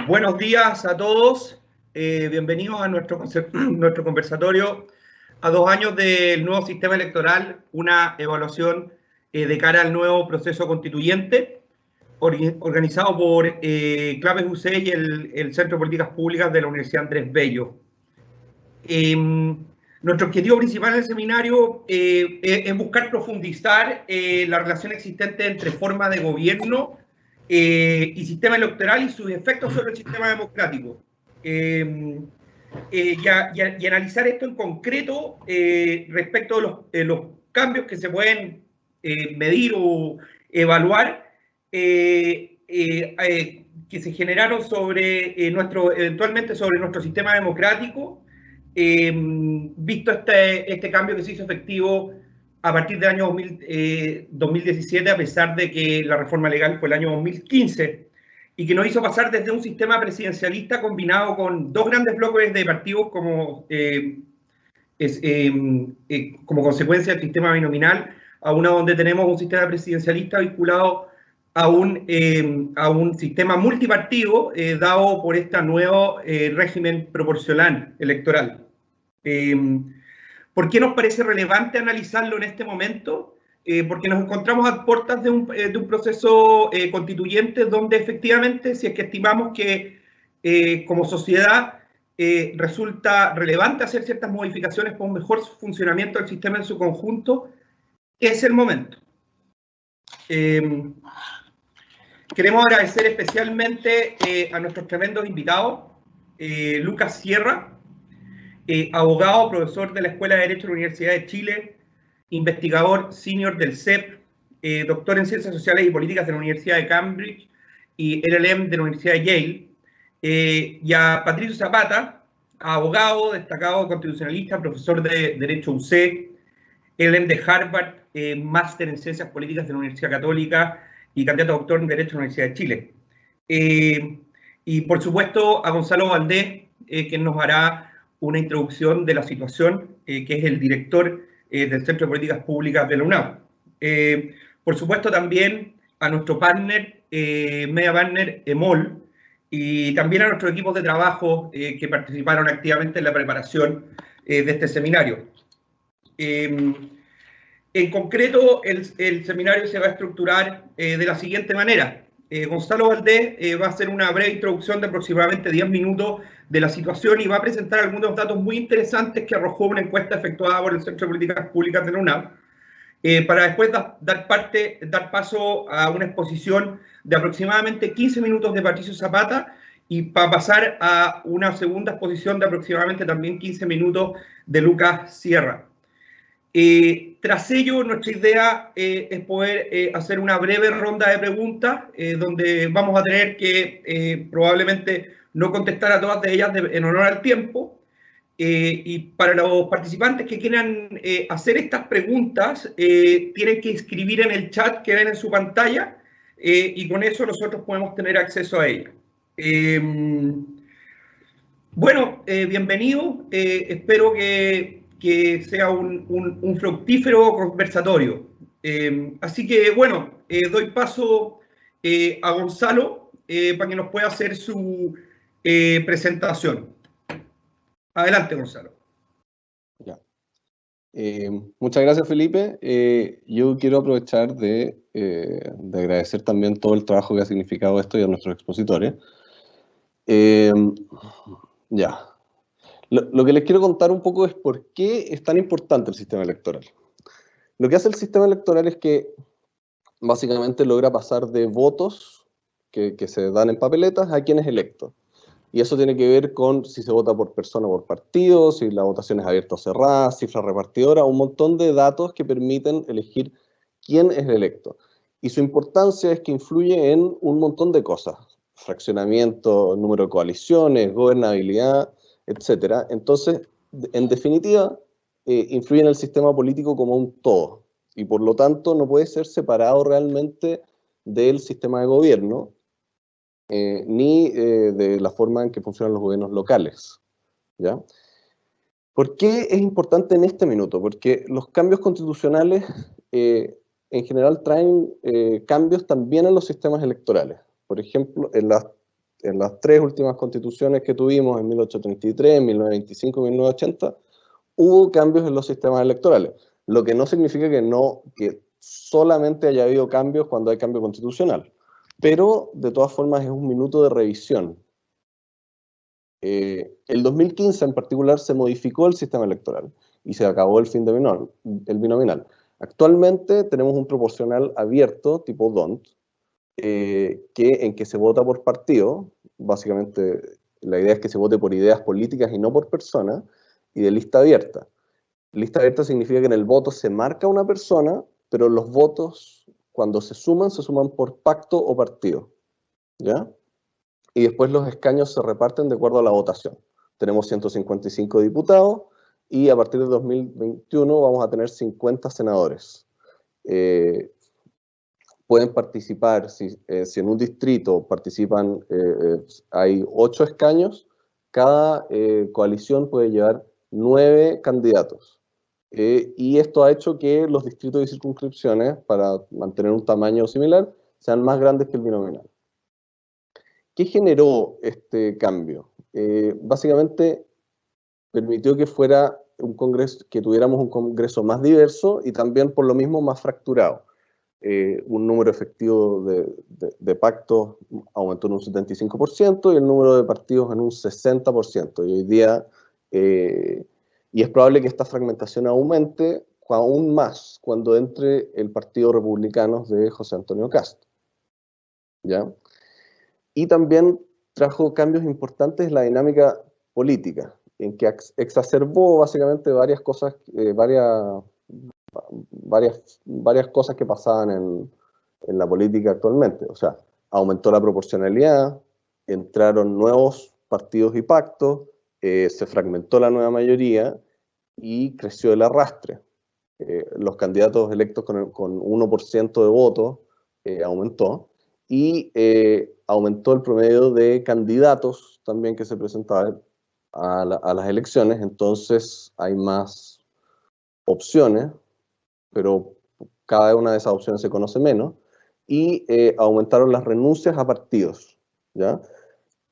Buenos días a todos, bienvenidos a nuestro conversatorio a 2 años del nuevo sistema electoral, una evaluación de cara al nuevo proceso constituyente, organizado por Claves UC y el Centro de Políticas Públicas de la Universidad Andrés Bello. Nuestro objetivo principal en el seminario es buscar profundizar la relación existente entre forma de gobierno y sistema electoral y sus efectos sobre el sistema democrático. Y analizar esto en concreto respecto de los cambios que se pueden medir o evaluar que se generaron eventualmente sobre nuestro sistema democrático, visto este cambio que se hizo efectivo a partir del año 2017, a pesar de que la reforma legal fue el año 2015, y que nos hizo pasar desde un sistema presidencialista combinado con 2 grandes bloques de partidos como consecuencia del sistema binominal, a una donde tenemos un sistema presidencialista vinculado a un sistema multipartido dado por este nuevo régimen proporcional electoral. ¿Por qué nos parece relevante analizarlo en este momento? Porque nos encontramos a puertas de un proceso constituyente donde efectivamente, si es que estimamos que como sociedad resulta relevante hacer ciertas modificaciones para un mejor funcionamiento del sistema en su conjunto, es el momento. Queremos agradecer especialmente a nuestros tremendos invitados, Lucas Sierra, abogado, profesor de la Escuela de Derecho de la Universidad de Chile, investigador senior del CEP, doctor en Ciencias Sociales y Políticas de la Universidad de Cambridge y LLM de la Universidad de Yale, y a Patricio Zapata, abogado, destacado constitucionalista, profesor de Derecho UC, LLM de Harvard, máster en Ciencias Políticas de la Universidad Católica y candidato a doctor en Derecho de la Universidad de Chile. Y por supuesto a Gonzalo Valdés, que nos hará una introducción de la situación, que es el director del Centro de Políticas Públicas de la UNAM. Por supuesto también a nuestro partner, media partner EMOL, y también a nuestros equipos de trabajo que participaron activamente en la preparación de este seminario. En concreto, el seminario se va a estructurar de la siguiente manera. Gonzalo Valdés va a hacer una breve introducción de aproximadamente 10 minutos de la situación y va a presentar algunos datos muy interesantes que arrojó una encuesta efectuada por el Centro de Políticas Públicas de la UNAM, para después dar paso a una exposición de aproximadamente 15 minutos de Patricio Zapata y para pasar a una segunda exposición de aproximadamente también 15 minutos de Lucas Sierra. Tras ello, nuestra idea es poder hacer una breve ronda de preguntas, donde vamos a tener que probablemente no contestar a todas de ellas en honor al tiempo. Y para los participantes que quieran hacer estas preguntas, tienen que escribir en el chat que ven en su pantalla, y con eso nosotros podemos tener acceso a ellas. Bueno, bienvenido. Espero que sea un fructífero conversatorio. Así que, bueno, doy paso a Gonzalo para que nos pueda hacer su presentación. Adelante, Gonzalo. Ya. Muchas gracias, Felipe. Yo quiero aprovechar de agradecer también todo el trabajo que ha significado esto y a nuestros expositores. Ya. Lo que les quiero contar un poco es por qué es tan importante el sistema electoral. Lo que hace el sistema electoral es que básicamente logra pasar de votos que se dan en papeletas a quién es electo. Y eso tiene que ver con si se vota por persona o por partido, si la votación es abierta o cerrada, cifra repartidora, un montón de datos que permiten elegir quién es electo. Y su importancia es que influye en un montón de cosas: fraccionamiento, número de coaliciones, gobernabilidad, etcétera. Entonces, en definitiva, influye en el sistema político como un todo, y por lo tanto no puede ser separado realmente del sistema de gobierno, ni de la forma en que funcionan los gobiernos locales, ¿ya? ¿Por qué es importante en este minuto? Porque los cambios constitucionales en general traen cambios también en los sistemas electorales. Por ejemplo, en las en las tres últimas constituciones que tuvimos, en 1833, 1925 y 1980, hubo cambios en los sistemas electorales, lo que no significa que solamente haya habido cambios cuando hay cambio constitucional, pero de todas formas es un minuto de revisión. El 2015 en particular se modificó el sistema electoral y se acabó el binominal. Actualmente tenemos un proporcional abierto, tipo DONT, en que se vota por partido. Básicamente la idea es que se vote por ideas políticas y no por persona, y de lista abierta. Lista abierta significa que en el voto se marca una persona, pero los votos, cuando se suman por pacto o partido, ¿ya? Y después los escaños se reparten de acuerdo a la votación. Tenemos 155 diputados y a partir de 2021 vamos a tener 50 senadores. Pueden participar, si en un distrito participan, hay 8 escaños, cada coalición puede llevar 9 candidatos. Y esto ha hecho que los distritos y circunscripciones, para mantener un tamaño similar, sean más grandes que el binominal. ¿Qué generó este cambio? Básicamente permitió que fuera un congreso, que tuviéramos un congreso más diverso y también por lo mismo más fracturado. Un número efectivo de pactos aumentó en un 75% y el número de partidos en un 60%. Y hoy día, y es probable que esta fragmentación aumente aún más cuando entre el Partido Republicano de José Antonio Kast, ¿ya? Y también trajo cambios importantes en la dinámica política, en que exacerbó básicamente varias cosas, varias cosas que pasaban en la política actualmente. O sea, aumentó la proporcionalidad, entraron nuevos partidos y pactos, se fragmentó la nueva mayoría y creció el arrastre. Los candidatos electos con 1% de votos aumentó, y aumentó el promedio de candidatos también que se presentaban a las elecciones. Entonces hay más opciones, pero cada una de esas opciones se conoce menos, y aumentaron las renuncias a partidos, ¿ya?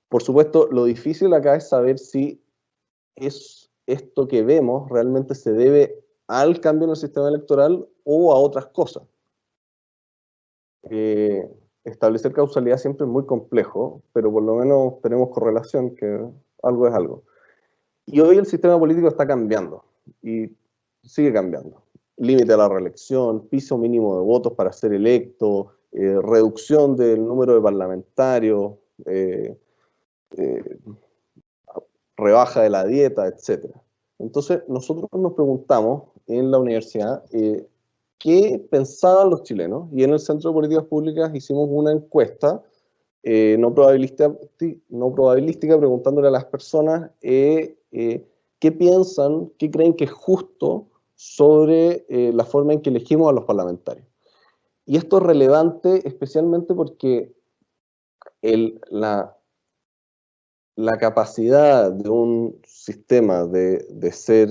Por supuesto, lo difícil acá es saber si esto que vemos realmente se debe al cambio en el sistema electoral o a otras cosas. Establecer causalidad siempre es muy complejo, pero por lo menos tenemos correlación, que algo es algo. Y hoy el sistema político está cambiando, y sigue cambiando. Límite a la reelección, piso mínimo de votos para ser electo, reducción del número de parlamentarios, rebaja de la dieta, etc. Entonces, nosotros nos preguntamos en la universidad qué pensaban los chilenos, y en el Centro de Políticas Públicas hicimos una encuesta no probabilística, preguntándole a las personas qué piensan, qué creen que es justo sobre la forma en que elegimos a los parlamentarios. Y esto es relevante especialmente porque la capacidad de un sistema de ser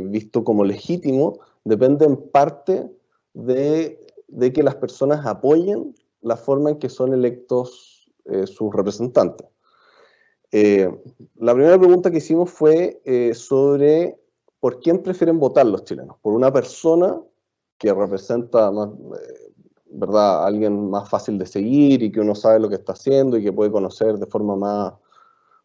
visto como legítimo depende en parte de que las personas apoyen la forma en que son electos sus representantes. La primera pregunta que hicimos fue sobre por quién prefieren votar los chilenos. ¿Por una persona que representa más, ¿verdad?, a alguien más fácil de seguir y que uno sabe lo que está haciendo y que puede conocer de forma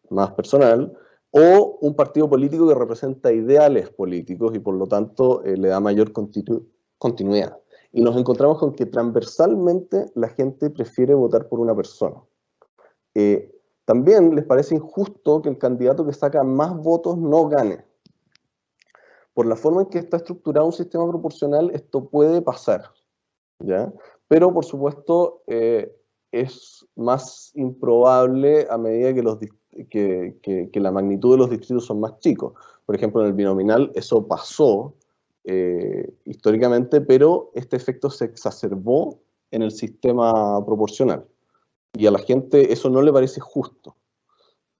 más personal, o un partido político que representa ideales políticos y por lo tanto le da mayor continuidad? Y nos encontramos con que transversalmente la gente prefiere votar por una persona. También les parece injusto que el candidato que saca más votos no gane. Por la forma en que está estructurado un sistema proporcional, esto puede pasar, ¿ya? Pero por supuesto es más improbable a medida que la magnitud de los distritos son más chicos. Por ejemplo, en el binominal eso pasó históricamente, pero este efecto se exacerbó en el sistema proporcional. Y a la gente eso no le parece justo.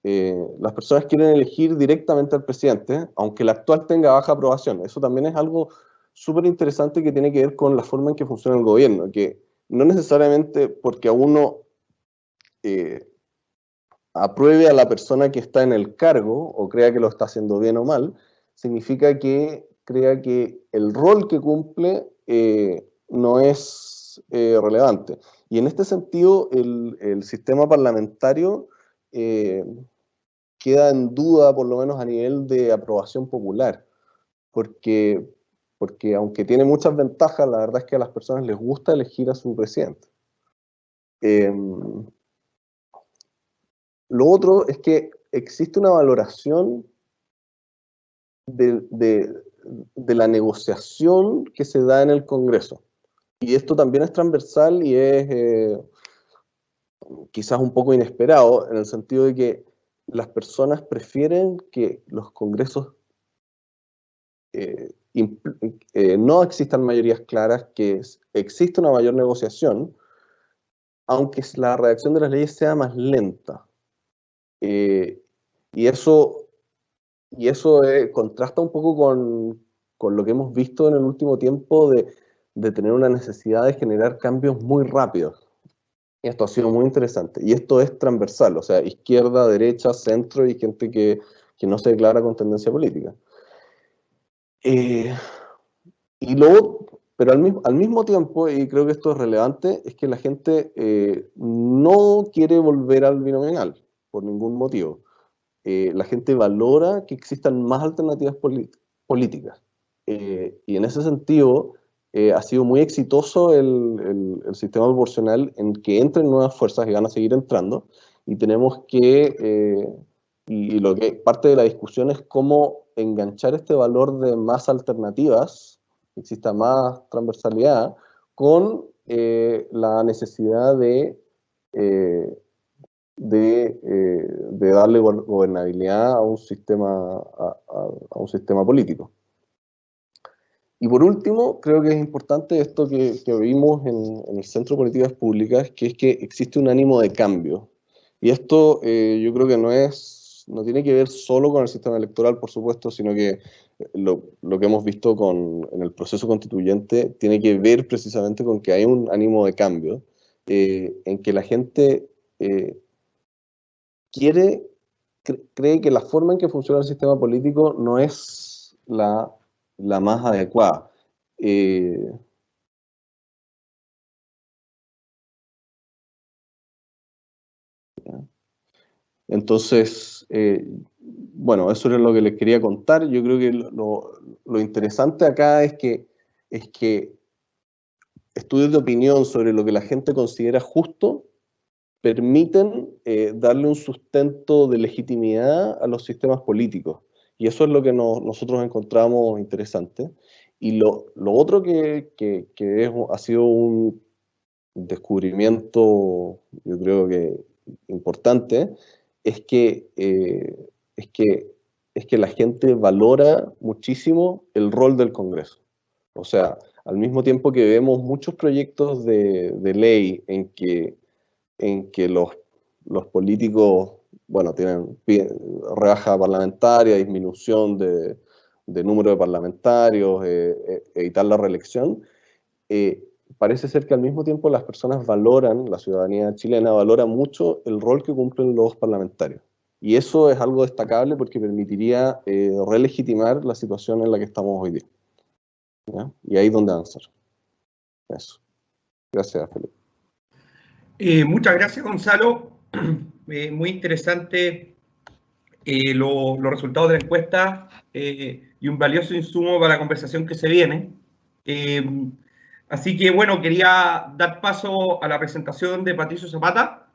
Las personas quieren elegir directamente al presidente, aunque el actual tenga baja aprobación. Eso también es algo súper interesante que tiene que ver con la forma en que funciona el gobierno, que no necesariamente porque a uno apruebe a la persona que está en el cargo o crea que lo está haciendo bien o mal, significa que crea que el rol que cumple no es relevante. Y en este sentido, el sistema parlamentario queda en duda, por lo menos a nivel de aprobación popular, porque, porque aunque tiene muchas ventajas, la verdad es que a las personas les gusta elegir a su presidente. Lo otro es que existe una valoración de la negociación que se da en el Congreso. Y esto también es transversal y es quizás un poco inesperado, en el sentido de que las personas prefieren que los congresos no existan mayorías claras, que exista una mayor negociación, aunque la redacción de las leyes sea más lenta. Y eso contrasta un poco con lo que hemos visto en el último tiempo de tener una necesidad de generar cambios muy rápidos. Y esto ha sido muy interesante. Y esto es transversal, o sea, izquierda, derecha, centro y gente que no se declara con tendencia política. Pero al mismo tiempo, y creo que esto es relevante, es que la gente no quiere volver al binominal por ningún motivo. La gente valora que existan más alternativas políticas. Y en ese sentido, ha sido muy exitoso el sistema proporcional en que entren nuevas fuerzas y van a seguir entrando. Y tenemos y lo que parte de la discusión es cómo enganchar este valor de más alternativas, que exista más transversalidad, con la necesidad de darle gobernabilidad a un sistema político. Y por último, creo que es importante esto que vimos en el Centro de Políticas Públicas, que es que existe un ánimo de cambio. Y esto yo creo que no tiene que ver solo con el sistema electoral, por supuesto, sino que lo que hemos visto en el proceso constituyente tiene que ver precisamente con que hay un ánimo de cambio, en que la gente cree que la forma en que funciona el sistema político no es la más adecuada. Entonces, bueno, eso era lo que les quería contar. Yo creo que lo interesante acá es que estudios de opinión sobre lo que la gente considera justo permiten darle un sustento de legitimidad a los sistemas políticos. Y eso es lo que nosotros encontramos interesante. Y lo otro ha sido un descubrimiento, yo creo que importante, es que, la gente valora muchísimo el rol del Congreso. O sea, al mismo tiempo que vemos muchos proyectos de ley en que los políticos, bueno, tienen rebaja parlamentaria, disminución de número de parlamentarios, evitar la reelección, parece ser que al mismo tiempo las personas la ciudadanía chilena valora mucho el rol que cumplen los parlamentarios. Y eso es algo destacable porque permitiría relegitimar la situación en la que estamos hoy día. ¿Ya? Y ahí es donde avanzar. Eso. Gracias, Felipe. Muchas gracias, Gonzalo. Muy interesante los resultados de la encuesta y un valioso insumo para la conversación que se viene. Así que, bueno, quería dar paso a la presentación de Patricio Zapata.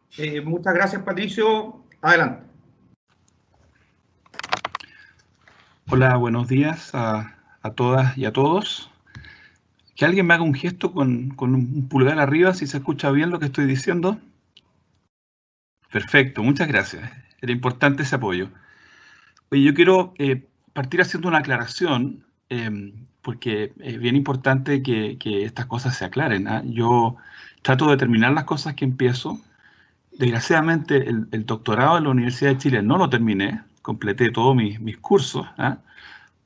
Muchas gracias, Patricio. Adelante. Hola, buenos días a todas y a todos. Que alguien me haga un gesto con un pulgar arriba si se escucha bien lo que estoy diciendo. Perfecto, muchas gracias. Era importante ese apoyo. Oye, yo quiero partir haciendo una aclaración, porque es bien importante que estas cosas se aclaren, ¿eh? Yo trato de terminar las cosas que empiezo. Desgraciadamente, el doctorado en la Universidad de Chile no lo terminé, completé todos mis cursos, ¿eh?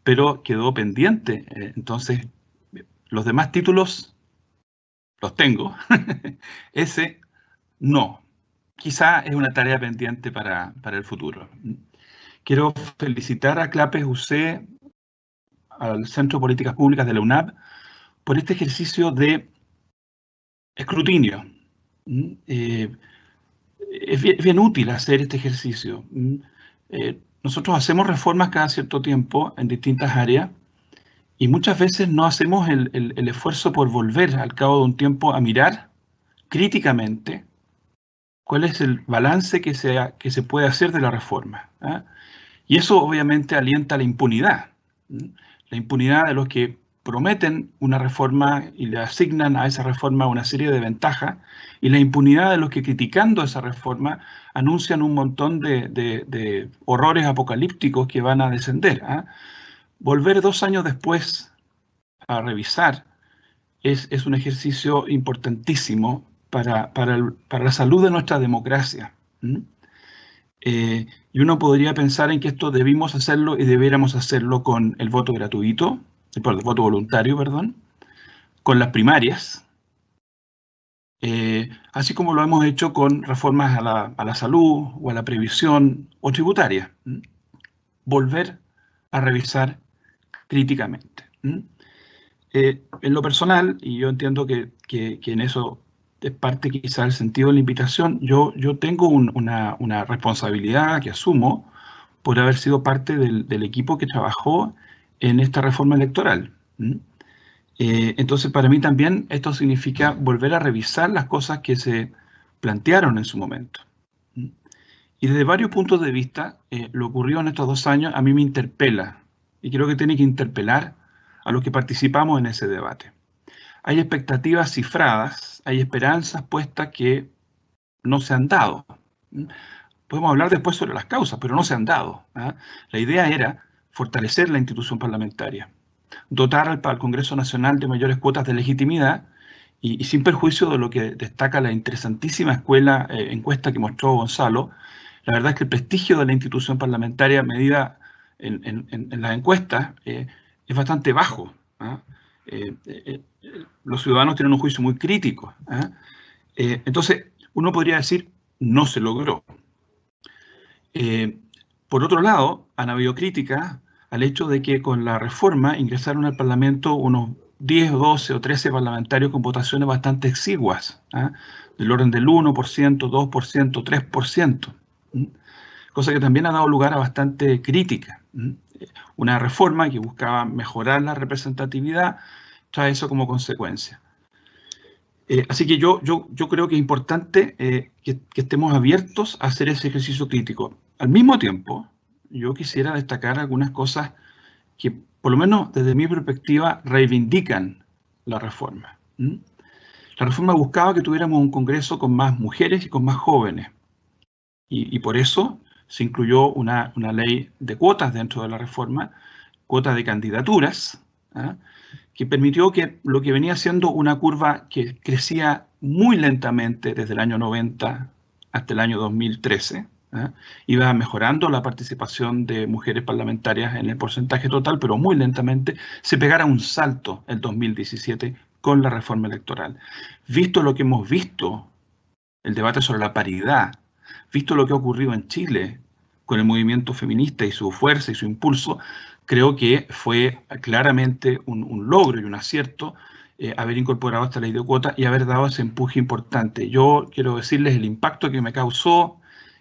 Pero quedó pendiente. Entonces, los demás títulos los tengo. Ese no. quizá es una tarea pendiente para el futuro. Quiero felicitar a CLAPES UC, al Centro de Políticas Públicas de la UNAP, por este ejercicio de escrutinio. Es bien útil hacer este ejercicio. Nosotros hacemos reformas cada cierto tiempo en distintas áreas y muchas veces no hacemos el esfuerzo por volver al cabo de un tiempo a mirar críticamente cuál es el balance que se puede hacer de la reforma. Y eso obviamente alienta la impunidad. La impunidad de los que prometen una reforma y le asignan a esa reforma una serie de ventajas, y la impunidad de los que, criticando esa reforma, anuncian un montón de horrores apocalípticos que van a descender. Volver 2 años después a revisar es un ejercicio importantísimo para la salud de nuestra democracia. Y uno podría pensar en que esto debimos hacerlo y debiéramos hacerlo con el voto gratuito, el voto voluntario, perdón, con las primarias, así como lo hemos hecho con reformas a la salud o a la previsión o tributaria. Volver a revisar críticamente. En lo personal, y yo entiendo que en eso es parte quizá del sentido de la invitación, yo tengo una responsabilidad que asumo por haber sido parte del equipo que trabajó en esta reforma electoral. Entonces, para mí también esto significa volver a revisar las cosas que se plantearon en su momento. Y desde varios puntos de vista, lo ocurrido en estos 2 años a mí me interpela, y creo que tiene que interpelar a los que participamos en ese debate. Hay expectativas cifradas, hay esperanzas puestas que no se han dado. Podemos hablar después sobre las causas, pero no se han dado. La idea era fortalecer la institución parlamentaria, dotar al Congreso Nacional de mayores cuotas de legitimidad y sin perjuicio de lo que destaca la interesantísima encuesta que mostró Gonzalo. La verdad es que el prestigio de la institución parlamentaria medida en las encuestas es bastante bajo. Los ciudadanos tienen un juicio muy crítico. Entonces, uno podría decir, no se logró. Por otro lado, han habido críticas al hecho de que con la reforma ingresaron al Parlamento unos 10 o 12 o 13 parlamentarios con votaciones bastante exiguas, del orden del 1%, 2%, 3%, cosa que también ha dado lugar a bastante crítica. Una reforma que buscaba mejorar la representatividad trae eso como consecuencia. Así que yo creo que es importante que estemos abiertos a hacer ese ejercicio crítico. Al mismo tiempo, yo quisiera destacar algunas cosas que, por lo menos desde mi perspectiva, reivindican la reforma. La reforma buscaba que tuviéramos un Congreso con más mujeres y con más jóvenes. Y por eso se incluyó una ley de cuotas dentro de la reforma, cuotas de candidaturas, que permitió que lo que venía siendo una curva que crecía muy lentamente desde el año 90 hasta el año 2013, iba mejorando la participación de mujeres parlamentarias en el porcentaje total, pero muy lentamente, se pegara un salto el 2017 con la reforma electoral. Visto lo que hemos visto, el debate sobre la paridad, visto lo que ha ocurrido en Chile con el movimiento feminista y su fuerza y su impulso, creo que fue claramente un logro y un acierto haber incorporado esta ley de cuotas y haber dado ese empuje importante. Yo quiero decirles el impacto que me causó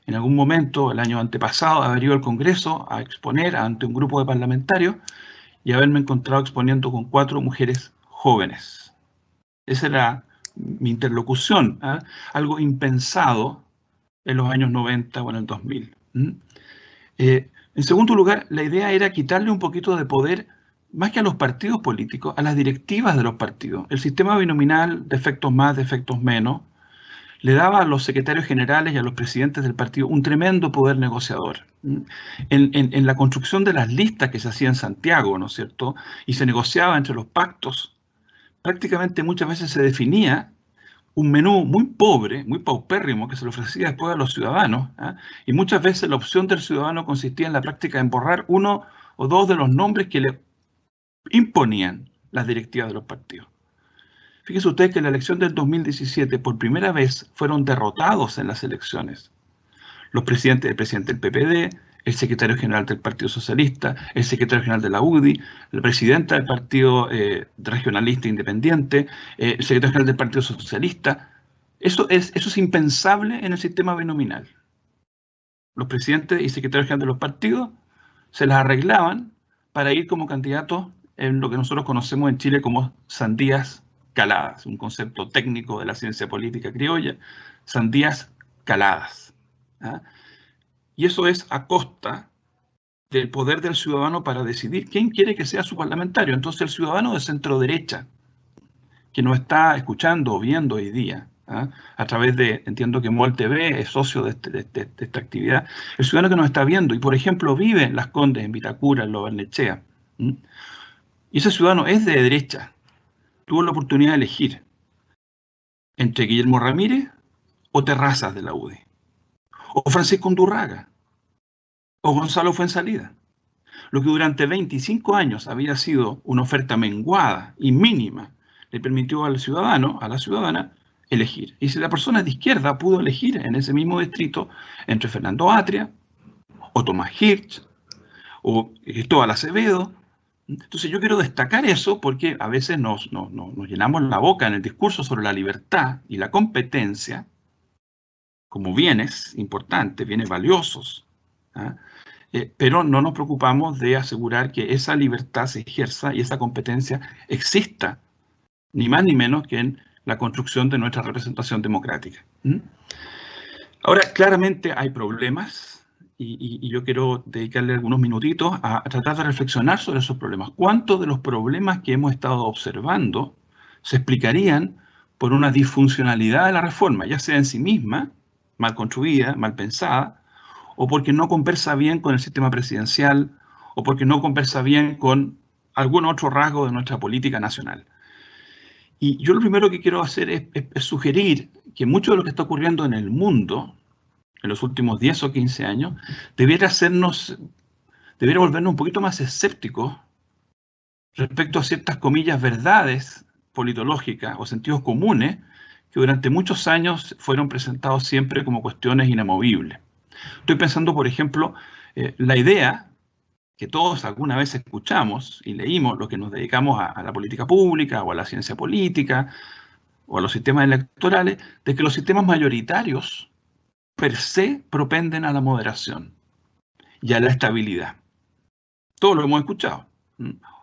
en algún momento, el año antepasado, haber ido al Congreso a exponer ante un grupo de parlamentarios y haberme encontrado exponiendo con 4 mujeres jóvenes. Esa era mi interlocución, algo impensado en los años 90 o en el 2000. En segundo lugar, la idea era quitarle un poquito de poder, más que a los partidos políticos, a las directivas de los partidos. El sistema binominal, de efectos más, de efectos menos, le daba a los secretarios generales y a los presidentes del partido un tremendo poder negociador. En la construcción de las listas que se hacía en Santiago, ¿no es cierto?, y se negociaba entre los pactos, prácticamente muchas veces se definía un menú muy pobre, muy paupérrimo, que se le ofrecía después a los ciudadanos, y muchas veces la opción del ciudadano consistía en la práctica en borrar 1 o 2 de los nombres que le imponían las directivas de los partidos. Fíjense ustedes que en la elección del 2017, por primera vez, fueron derrotados en las elecciones el presidente del PPD, el secretario general del Partido Socialista, el secretario general de la UDI, la presidenta del Partido Regionalista Independiente, el secretario general del Partido Socialista. Eso es impensable en el sistema binominal. Los presidentes y secretarios generales de los partidos se las arreglaban para ir como candidatos en lo que nosotros conocemos en Chile como sandías caladas, un concepto técnico de la ciencia política criolla, sandías caladas. ¿Ah? Y eso es a costa del poder del ciudadano para decidir quién quiere que sea su parlamentario. Entonces el ciudadano de centro derecha, que nos está escuchando o viendo hoy día, ¿ah? A través de, entiendo que MOL TV es socio de esta actividad, el ciudadano que nos está viendo y por ejemplo vive en Las Condes, en Vitacura, en Lo Barnechea, y ese ciudadano es de derecha, tuvo la oportunidad de elegir entre Guillermo Ramírez o Terrazas de la UDI, o Francisco Undurraga, o Gonzalo Fuenzalida. Lo que durante 25 años había sido una oferta menguada y mínima, le permitió al ciudadano, a la ciudadana, elegir. Y si la persona de izquierda pudo elegir en ese mismo distrito entre Fernando Atria, o Tomás Hirsch, o Cristóbal Acevedo. Entonces yo quiero destacar eso porque a veces nos llenamos la boca en el discurso sobre la libertad y la competencia como bienes importantes, bienes valiosos, ¿ah? Pero no nos preocupamos de asegurar que esa libertad se ejerza y esa competencia exista, ni más ni menos que en la construcción de nuestra representación democrática. Ahora, claramente hay problemas y yo quiero dedicarle algunos minutitos a tratar de reflexionar sobre esos problemas. ¿Cuántos de los problemas que hemos estado observando se explicarían por una disfuncionalidad de la reforma, ya sea en sí misma, mal construida, mal pensada, o porque no conversa bien con el sistema presidencial, o porque no conversa bien con algún otro rasgo de nuestra política nacional? Y yo lo primero que quiero hacer es sugerir que mucho de lo que está ocurriendo en el mundo, en los últimos 10 o 15 años, debiera volvernos un poquito más escépticos respecto a ciertas, comillas, verdades politológicas o sentidos comunes que durante muchos años fueron presentados siempre como cuestiones inamovibles. Estoy pensando, por ejemplo, la idea que todos alguna vez escuchamos y leímos, los que nos dedicamos a la política pública o a la ciencia política o a los sistemas electorales, de que los sistemas mayoritarios per se propenden a la moderación y a la estabilidad. Todos lo hemos escuchado.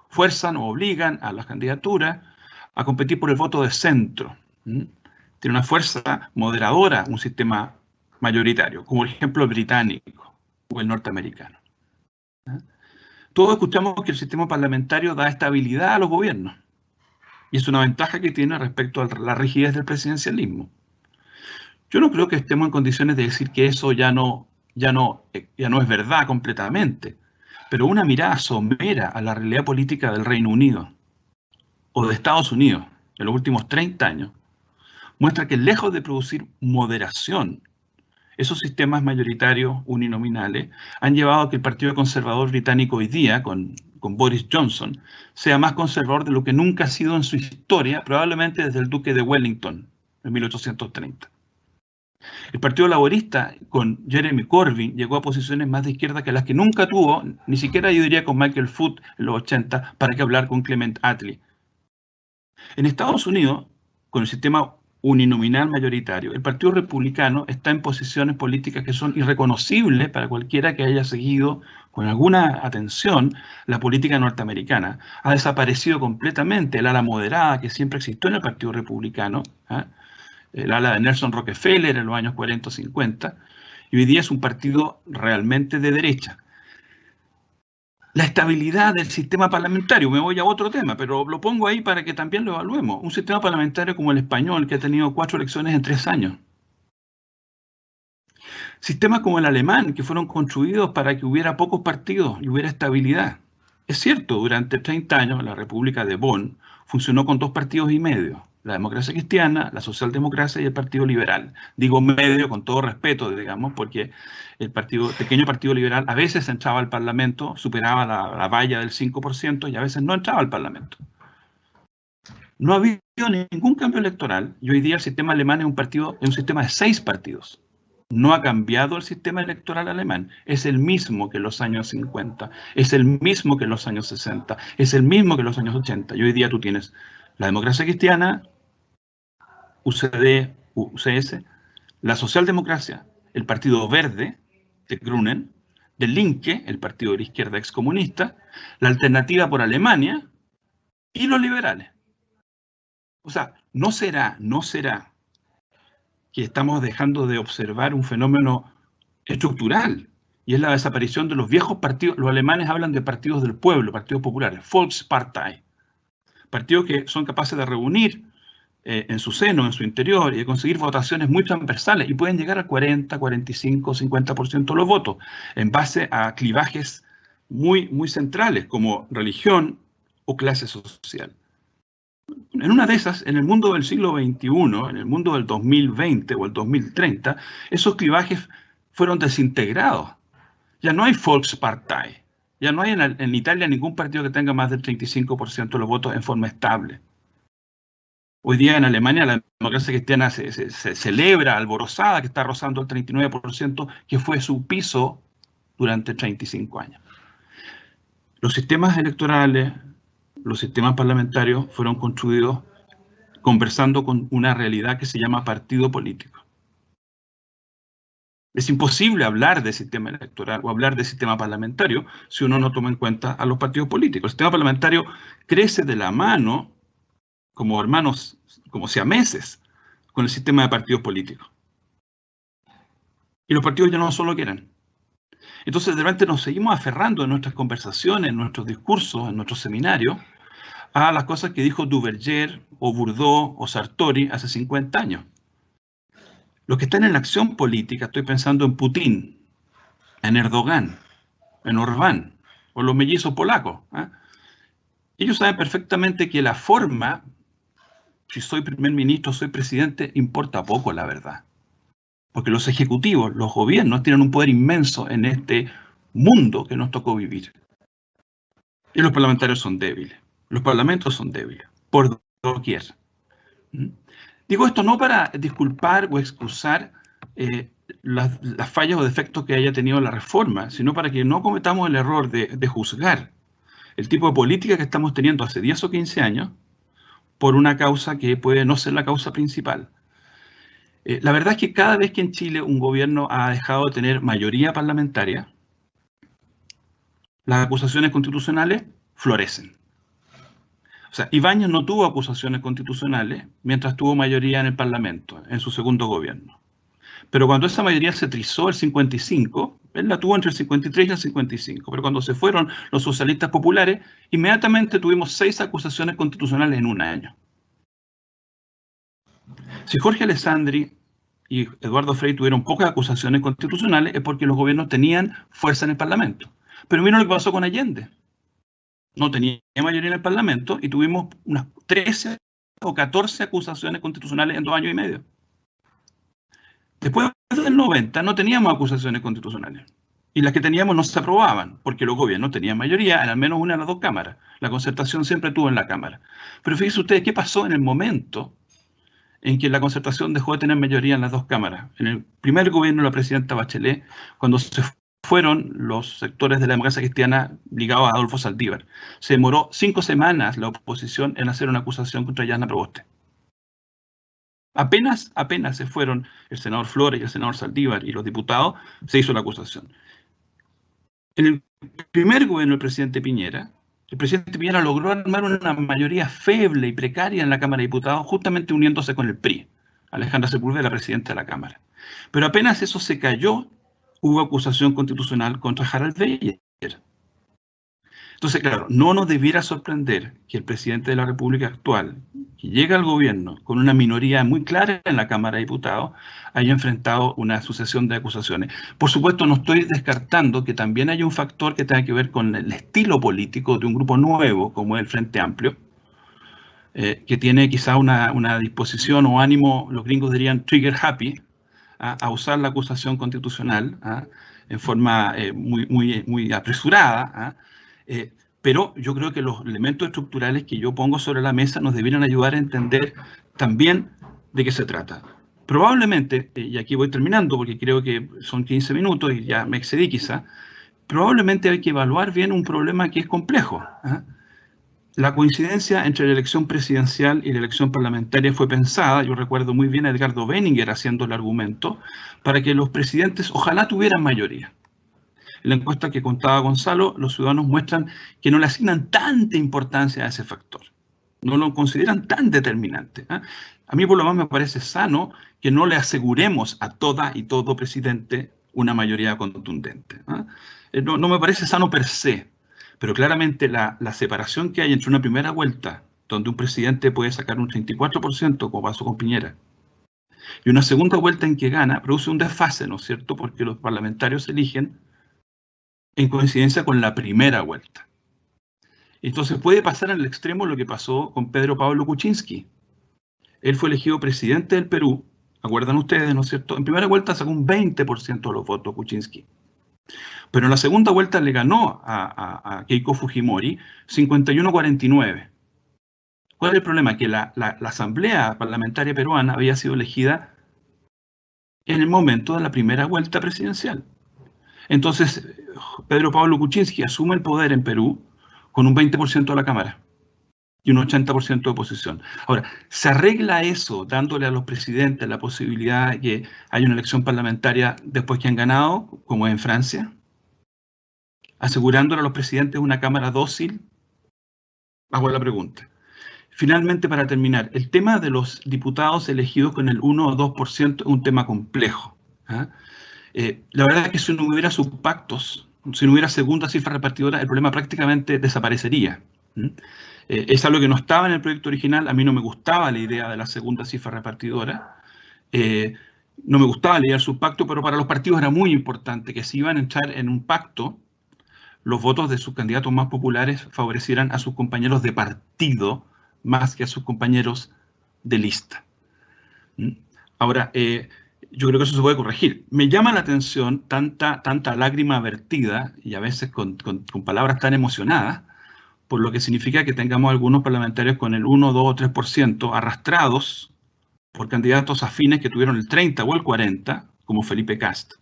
Fuerzan o obligan a las candidaturas a competir por el voto de centro. Tiene una fuerza moderadora un sistema mayoritario, como el ejemplo británico o el norteamericano. Todos escuchamos que el sistema parlamentario da estabilidad a los gobiernos y es una ventaja que tiene respecto a la rigidez del presidencialismo. Yo no creo que estemos en condiciones de decir que eso ya no es verdad completamente, pero una mirada somera a la realidad política del Reino Unido o de Estados Unidos en los últimos 30 años muestra que lejos de producir moderación, esos sistemas mayoritarios uninominales han llevado a que el Partido Conservador británico hoy día, con Boris Johnson, sea más conservador de lo que nunca ha sido en su historia, probablemente desde el Duque de Wellington en 1830. El Partido Laborista, con Jeremy Corbyn, llegó a posiciones más de izquierda que las que nunca tuvo, ni siquiera yo diría con Michael Foot en los 80, para que hablar con Clement Attlee. En Estados Unidos, con el sistema uninominal mayoritario, el Partido Republicano está en posiciones políticas que son irreconocibles para cualquiera que haya seguido con alguna atención la política norteamericana. Ha desaparecido completamente el ala moderada que siempre existió en el Partido Republicano, el ala de Nelson Rockefeller en los años 40 o 50, y hoy día es un partido realmente de derecha. La estabilidad del sistema parlamentario, me voy a otro tema, pero lo pongo ahí para que también lo evaluemos. Un sistema parlamentario como el español, que ha tenido 4 elecciones en 3 años. Sistemas como el alemán, que fueron construidos para que hubiera pocos partidos y hubiera estabilidad. Es cierto, durante 30 años la República de Bonn funcionó con 2 partidos y medio. La democracia cristiana, la socialdemocracia y el Partido Liberal. Digo medio con todo respeto, digamos, porque el pequeño Partido Liberal a veces entraba al Parlamento, superaba la valla del 5% y a veces no entraba al Parlamento. No ha habido ningún cambio electoral y hoy día el sistema alemán es un sistema de 6 partidos. No ha cambiado el sistema electoral alemán. Es el mismo que en los años 50, es el mismo que en los años 60, es el mismo que en los años 80. Y hoy día tú tienes la democracia cristiana, UCD, UCS, la socialdemocracia, el Partido Verde de Grünen, del Linke, el partido de la izquierda excomunista, la Alternativa por Alemania y los liberales. O sea, no será que estamos dejando de observar un fenómeno estructural, y es la desaparición de los viejos partidos. Los alemanes hablan de partidos del pueblo, partidos populares, Volkspartei, partidos que son capaces de reunir en su seno, en su interior, y de conseguir votaciones muy transversales, y pueden llegar al 40, 45, 50% de los votos, en base a clivajes muy, muy centrales, como religión o clase social. En una de esas, en el mundo del siglo XXI, en el mundo del 2020 o el 2030, esos clivajes fueron desintegrados. Ya no hay Volkspartei, ya no hay en Italia ningún partido que tenga más del 35% de los votos en forma estable. Hoy día en Alemania la democracia cristiana se celebra alborozada, que está rozando el 39%, que fue su piso durante 35 años. Los sistemas electorales, los sistemas parlamentarios fueron construidos conversando con una realidad que se llama partido político. Es imposible hablar de sistema electoral o hablar de sistema parlamentario si uno no toma en cuenta a los partidos políticos. El sistema parlamentario crece de la mano, como hermanos, como siameses, con el sistema de partidos políticos. Y los partidos ya no son lo que eran. Entonces, de repente nos seguimos aferrando en nuestras conversaciones, en nuestros discursos, en nuestros seminarios, a las cosas que dijo Duverger, o Bourdieu, o Sartori hace 50 años. Los que están en la acción política, estoy pensando en Putin, en Erdogan, en Orbán, o los mellizos polacos. Ellos saben perfectamente que la forma, si soy primer ministro, soy presidente, importa poco, la verdad. Porque los ejecutivos, los gobiernos, tienen un poder inmenso en este mundo que nos tocó vivir. Y los parlamentarios son débiles. Los parlamentos son débiles, por doquier. Digo esto no para disculpar o excusar las fallas o defectos que haya tenido la reforma, sino para que no cometamos el error de juzgar el tipo de política que estamos teniendo hace 10 o 15 años por una causa que puede no ser la causa principal. La verdad es que cada vez que en Chile un gobierno ha dejado de tener mayoría parlamentaria, las acusaciones constitucionales florecen. O sea, Ibáñez no tuvo acusaciones constitucionales mientras tuvo mayoría en el Parlamento, en su segundo gobierno. Pero cuando esa mayoría se trizó el 55, él la tuvo entre el 53 y el 55. Pero cuando se fueron los socialistas populares, inmediatamente tuvimos 6 acusaciones constitucionales en un año. Si Jorge Alessandri y Eduardo Frei tuvieron pocas acusaciones constitucionales, es porque los gobiernos tenían fuerza en el Parlamento. Pero miren lo que pasó con Allende. No tenía mayoría en el Parlamento y tuvimos unas 13 o 14 acusaciones constitucionales en 2 años y medio. Después del 90 no teníamos acusaciones constitucionales. Y las que teníamos no se aprobaban, porque los gobiernos tenían mayoría en al menos una de las 2 cámaras. La Concertación siempre tuvo en la Cámara. Pero fíjense ustedes qué pasó en el momento en que la Concertación dejó de tener mayoría en las 2 cámaras. En el primer gobierno de la presidenta Bachelet, cuando se fueron los sectores de la democracia cristiana ligados a Adolfo Saldívar. Se demoró 5 semanas la oposición en hacer una acusación contra Yana Proboste. Apenas se fueron el senador Flores y el senador Saldívar y los diputados, se hizo la acusación. En el primer gobierno del presidente Piñera, el presidente Piñera logró armar una mayoría feble y precaria en la Cámara de Diputados, justamente uniéndose con el PRI, Alejandra Sepúlveda, presidenta de la Cámara. Pero apenas eso se cayó, hubo acusación constitucional contra Harald Beyer. Entonces, claro, no nos debiera sorprender que el presidente de la República actual, que llega al gobierno con una minoría muy clara en la Cámara de Diputados, haya enfrentado una sucesión de acusaciones. Por supuesto, no estoy descartando que también haya un factor que tenga que ver con el estilo político de un grupo nuevo, como es el Frente Amplio, que tiene quizá una disposición o ánimo, los gringos dirían trigger happy, a usar la acusación constitucional en forma muy apresurada, pero yo creo que los elementos estructurales que yo pongo sobre la mesa nos debieran ayudar a entender también de qué se trata. Probablemente, y aquí voy terminando porque creo que son 15 minutos y ya me excedí quizá, probablemente hay que evaluar bien un problema que es complejo. La coincidencia entre la elección presidencial y la elección parlamentaria fue pensada, yo recuerdo muy bien a Edgardo Benninger haciendo el argumento, para que los presidentes ojalá tuvieran mayoría. En la encuesta que contaba Gonzalo, los ciudadanos muestran que no le asignan tanta importancia a ese factor, no lo consideran tan determinante. A mí por lo más me parece sano que no le aseguremos a toda y todo presidente una mayoría contundente. No me parece sano per se. Pero claramente la separación que hay entre una primera vuelta, donde un presidente puede sacar un 34%, como pasó con Piñera, y una segunda vuelta en que gana, produce un desfase, ¿no es cierto? Porque los parlamentarios eligen en coincidencia con la primera vuelta. Entonces puede pasar en el extremo lo que pasó con Pedro Pablo Kuczynski. Él fue elegido presidente del Perú, acuerdan ustedes, ¿no es cierto? En primera vuelta sacó un 20% de los votos Kuczynski. Pero en la segunda vuelta le ganó a Keiko Fujimori 51-49. ¿Cuál es el problema? Que la Asamblea Parlamentaria Peruana había sido elegida en el momento de la primera vuelta presidencial. Entonces, Pedro Pablo Kuczynski asume el poder en Perú con un 20% de la Cámara y un 80% de oposición. Ahora, ¿se arregla eso dándole a los presidentes la posibilidad de que haya una elección parlamentaria después que han ganado, como en Francia? ¿Asegurándole a los presidentes una Cámara dócil? Hago la pregunta. Finalmente, para terminar, el tema de los diputados elegidos con el 1 o 2% es un tema complejo. La verdad es que si no hubiera subpactos, si no hubiera segunda cifra repartidora, el problema prácticamente desaparecería. Es algo que no estaba en el proyecto original. A mí no me gustaba la idea de la segunda cifra repartidora. No me gustaba la idea del subpacto, pero para los partidos era muy importante que si iban a entrar en un pacto, los votos de sus candidatos más populares favorecieran a sus compañeros de partido más que a sus compañeros de lista. Ahora, yo creo que eso se puede corregir. Me llama la atención tanta lágrima vertida, y a veces con palabras tan emocionadas, por lo que significa que tengamos algunos parlamentarios con el 1, 2 o 3% arrastrados por candidatos afines que tuvieron el 30 o el 40, como Felipe Kast,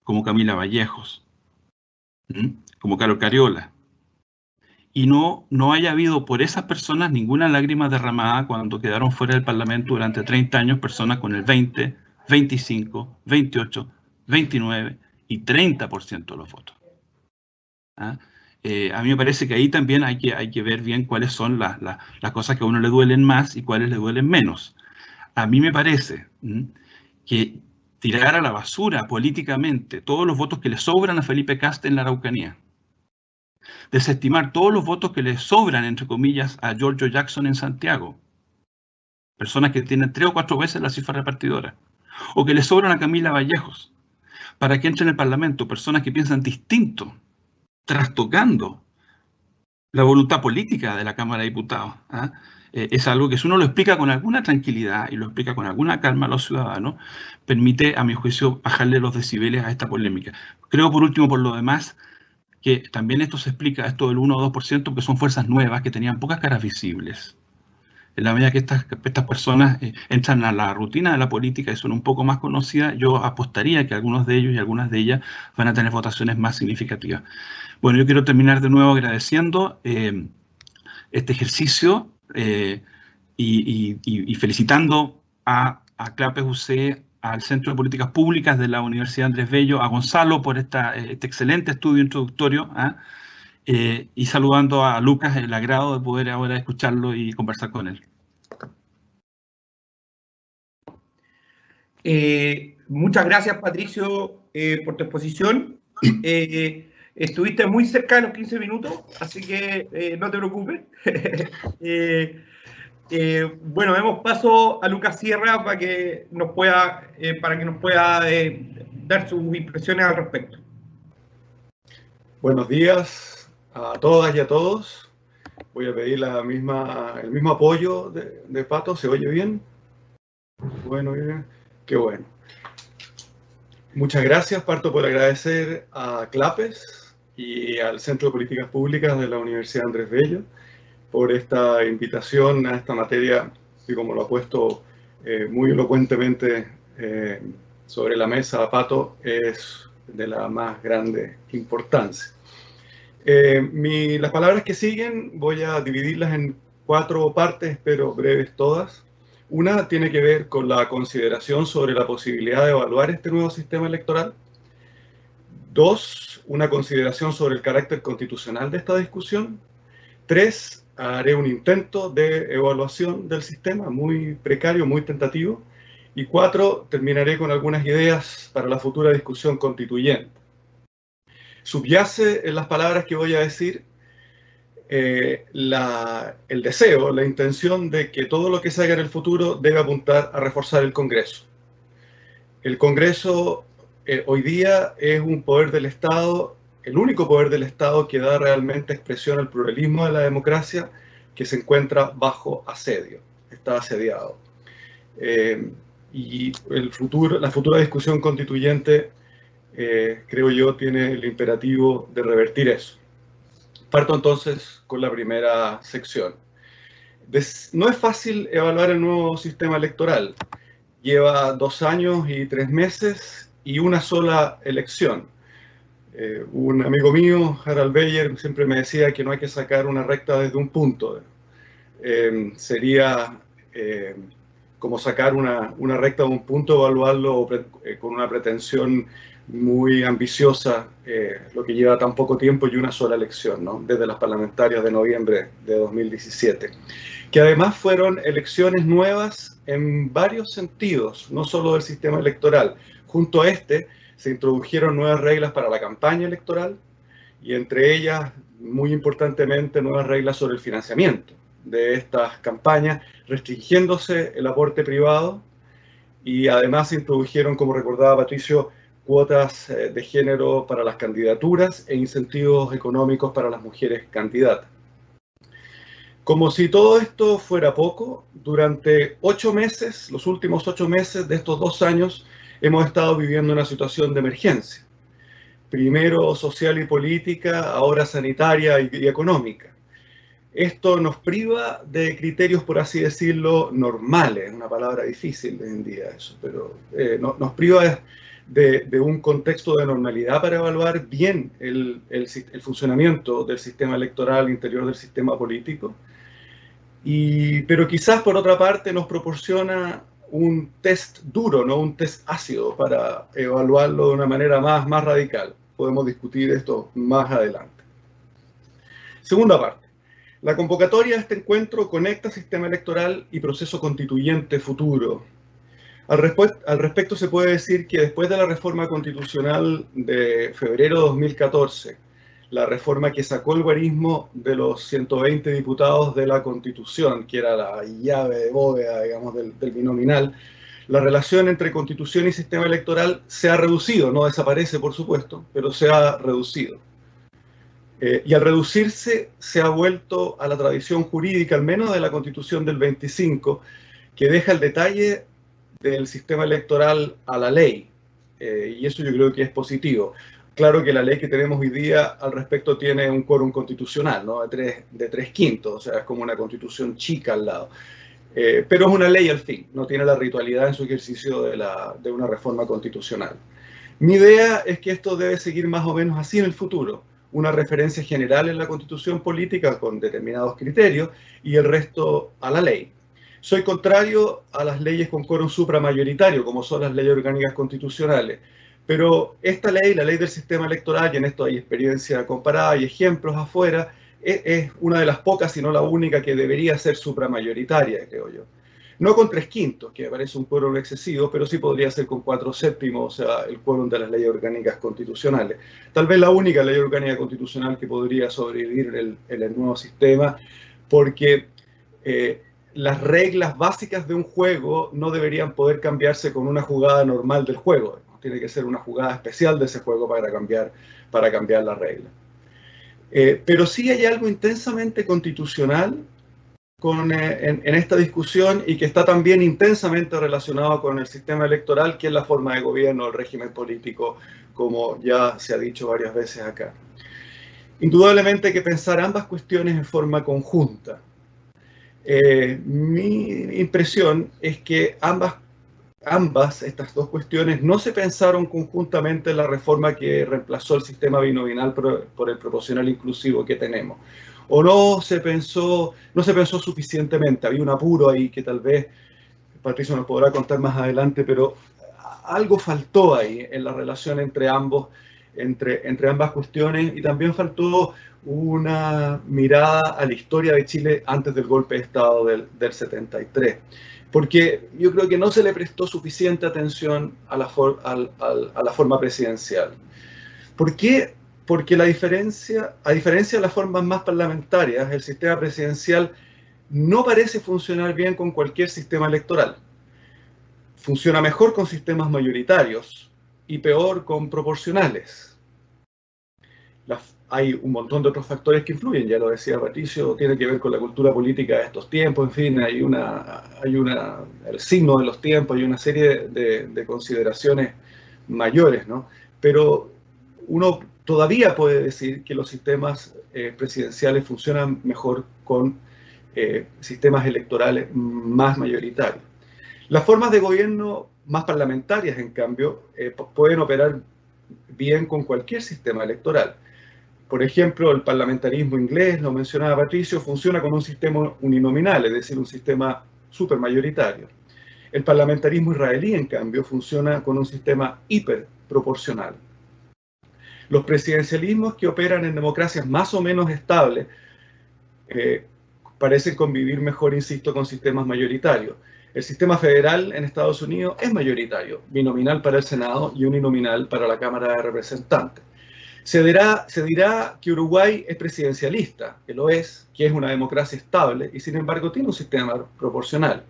como Camila Vallejos, como Carol Cariola. Y no haya habido por esas personas ninguna lágrima derramada cuando quedaron fuera del Parlamento durante 30 años personas con el 20, 25, 28, 29 y 30% de los votos. A mí me parece que ahí también hay que ver bien cuáles son las cosas que a uno le duelen más y cuáles le duelen menos. A mí me parece que tirar a la basura políticamente todos los votos que le sobran a Felipe Kast en la Araucanía, desestimar todos los votos que le sobran, entre comillas, a Giorgio Jackson en Santiago, personas que tienen 3 o 4 veces la cifra repartidora, o que le sobran a Camila Vallejos, para que entren en el Parlamento personas que piensan distinto, trastocando la voluntad política de la Cámara de Diputados. Es algo que si uno lo explica con alguna tranquilidad y lo explica con alguna calma a los ciudadanos, permite, a mi juicio, bajarle los decibeles a esta polémica. Creo, por último, por lo demás, que también esto se explica, esto del 1 o 2%, porque son fuerzas nuevas que tenían pocas caras visibles. En la medida que estas personas entran a la rutina de la política y son un poco más conocidas, yo apostaría que algunos de ellos y algunas de ellas van a tener votaciones más significativas. Bueno, yo quiero terminar de nuevo agradeciendo este ejercicio y felicitando a CLAPES UC, al Centro de Políticas Públicas de la Universidad Andrés Bello, a Gonzalo por este excelente estudio introductorio, y saludando a Lucas, el agrado de poder ahora escucharlo y conversar con él. Muchas gracias, Patricio, por tu exposición. Estuviste muy cerca de los 15 minutos, así que no te preocupes. Bueno, demos paso a Lucas Sierra para que nos pueda dar sus impresiones al respecto. Buenos días a todas y a todos. Voy a pedir el mismo apoyo de Pato. ¿Se oye bien? Bueno, bien. Qué bueno. Muchas gracias. Parto por agradecer a CLAPES y al Centro de Políticas Públicas de la Universidad Andrés Bello por esta invitación a esta materia que, como lo ha puesto muy elocuentemente sobre la mesa Pato, es de la más grande importancia. Las palabras que siguen voy a dividirlas en 4 partes, pero breves todas. Una tiene que ver con la consideración sobre la posibilidad de evaluar este nuevo sistema electoral. 2, una consideración sobre el carácter constitucional de esta discusión. 3, haré un intento de evaluación del sistema, muy precario, muy tentativo. Y 4, terminaré con algunas ideas para la futura discusión constituyente. Subyace en las palabras que voy a decir el deseo, la intención de que todo lo que se haga en el futuro debe apuntar a reforzar el Congreso. El Congreso hoy día es un poder del Estado, el único poder del Estado que da realmente expresión al pluralismo de la democracia, que se encuentra bajo asedio, está asediado. Y la futura discusión constituyente, creo yo, tiene el imperativo de revertir eso. Parto entonces con la primera sección. No es fácil evaluar el nuevo sistema electoral. Lleva 2 años y 3 meses y una sola elección. Un amigo mío, Harald Beyer, siempre me decía que no hay que sacar una recta desde un punto. Sería como sacar una recta de un punto, evaluarlo con una pretensión muy ambiciosa, lo que lleva tan poco tiempo y una sola elección, ¿no? Desde las parlamentarias de noviembre de 2017, que además fueron elecciones nuevas en varios sentidos, no solo del sistema electoral. Junto a este se introdujeron nuevas reglas para la campaña electoral y entre ellas, muy importantemente, nuevas reglas sobre el financiamiento de estas campañas, restringiéndose el aporte privado, y además se introdujeron, como recordaba Patricio, cuotas de género para las candidaturas e incentivos económicos para las mujeres candidatas. Como si todo esto fuera poco, durante 8 meses, los últimos 8 meses de estos 2 años, hemos estado viviendo una situación de emergencia. Primero social y política, ahora sanitaria y económica. Esto nos priva de criterios, por así decirlo, normales, una palabra difícil hoy en día eso, pero nos priva de un contexto de normalidad para evaluar bien el funcionamiento del sistema electoral interior del sistema político. Pero quizás por otra parte nos proporciona un test duro, no un test ácido, para evaluarlo de una manera más radical. Podemos discutir esto más adelante. Segunda parte. La convocatoria de este encuentro conecta sistema electoral y proceso constituyente futuro. Al respecto se puede decir que después de la reforma constitucional de febrero de 2014, la reforma que sacó el guarismo de los 120 diputados de la Constitución, que era la llave de bóveda, digamos, del binominal, la relación entre Constitución y sistema electoral se ha reducido, no desaparece por supuesto, pero se ha reducido. Y al reducirse se ha vuelto a la tradición jurídica, al menos de la Constitución del 25, que deja el detalle del sistema electoral a la ley, y eso yo creo que es positivo. Claro que la ley que tenemos hoy día al respecto tiene un quórum constitucional, ¿no? de 3/5, o sea, es como una constitución chica al lado. Pero es una ley al fin, no tiene la ritualidad en su ejercicio de una reforma constitucional. Mi idea es que esto debe seguir más o menos así en el futuro, una referencia general en la Constitución política con determinados criterios y el resto a la ley. Soy contrario a las leyes con quórum supramayoritario, como son las leyes orgánicas constitucionales, pero esta ley, la ley del sistema electoral, y en esto hay experiencia comparada y ejemplos afuera, es una de las pocas, si no la única, que debería ser supramayoritaria, creo yo. No con 3/5, que me parece un quórum excesivo, pero sí podría ser con 4/7, o sea, el quórum de las leyes orgánicas constitucionales. Tal vez la única ley orgánica constitucional que podría sobrevivir en el nuevo sistema, porque las reglas básicas de un juego no deberían poder cambiarse con una jugada normal del juego. Tiene que ser una jugada especial de ese juego para cambiar la regla. Pero sí hay algo intensamente constitucional en esta discusión y que está también intensamente relacionado con el sistema electoral, que es la forma de gobierno, el régimen político, como ya se ha dicho varias veces acá. Indudablemente hay que pensar ambas cuestiones en forma conjunta. Mi impresión es que estas dos cuestiones no se pensaron conjuntamente en la reforma que reemplazó el sistema binominal por el proporcional inclusivo que tenemos. O no se pensó suficientemente, había un apuro ahí que tal vez Patricio nos podrá contar más adelante, pero algo faltó ahí en la relación entre ambas cuestiones, y también faltó una mirada a la historia de Chile antes del golpe de Estado del 73. Porque yo creo que no se le prestó suficiente atención a la forma presidencial. ¿Por qué? Porque a diferencia de las formas más parlamentarias, el sistema presidencial no parece funcionar bien con cualquier sistema electoral. Funciona mejor con sistemas mayoritarios y peor con proporcionales. Hay un montón de otros factores que influyen, ya lo decía Patricio, tiene que ver con la cultura política de estos tiempos, en fin, hay el signo de los tiempos, hay una serie de consideraciones mayores, ¿no? Pero uno todavía puede decir que los sistemas presidenciales funcionan mejor con sistemas electorales más mayoritarios. Las formas de gobierno más parlamentarias, en cambio, pueden operar bien con cualquier sistema electoral. Por ejemplo, el parlamentarismo inglés, lo mencionaba Patricio, funciona con un sistema uninominal, es decir, un sistema supermayoritario. El parlamentarismo israelí, en cambio, funciona con un sistema hiperproporcional. Los presidencialismos que operan en democracias más o menos estables parecen convivir mejor, insisto, con sistemas mayoritarios. El sistema federal en Estados Unidos es mayoritario, binominal para el Senado y uninominal para la Cámara de Representantes. Se dirá que Uruguay es presidencialista, que lo es, que es una democracia estable y sin embargo tiene un sistema proporcional.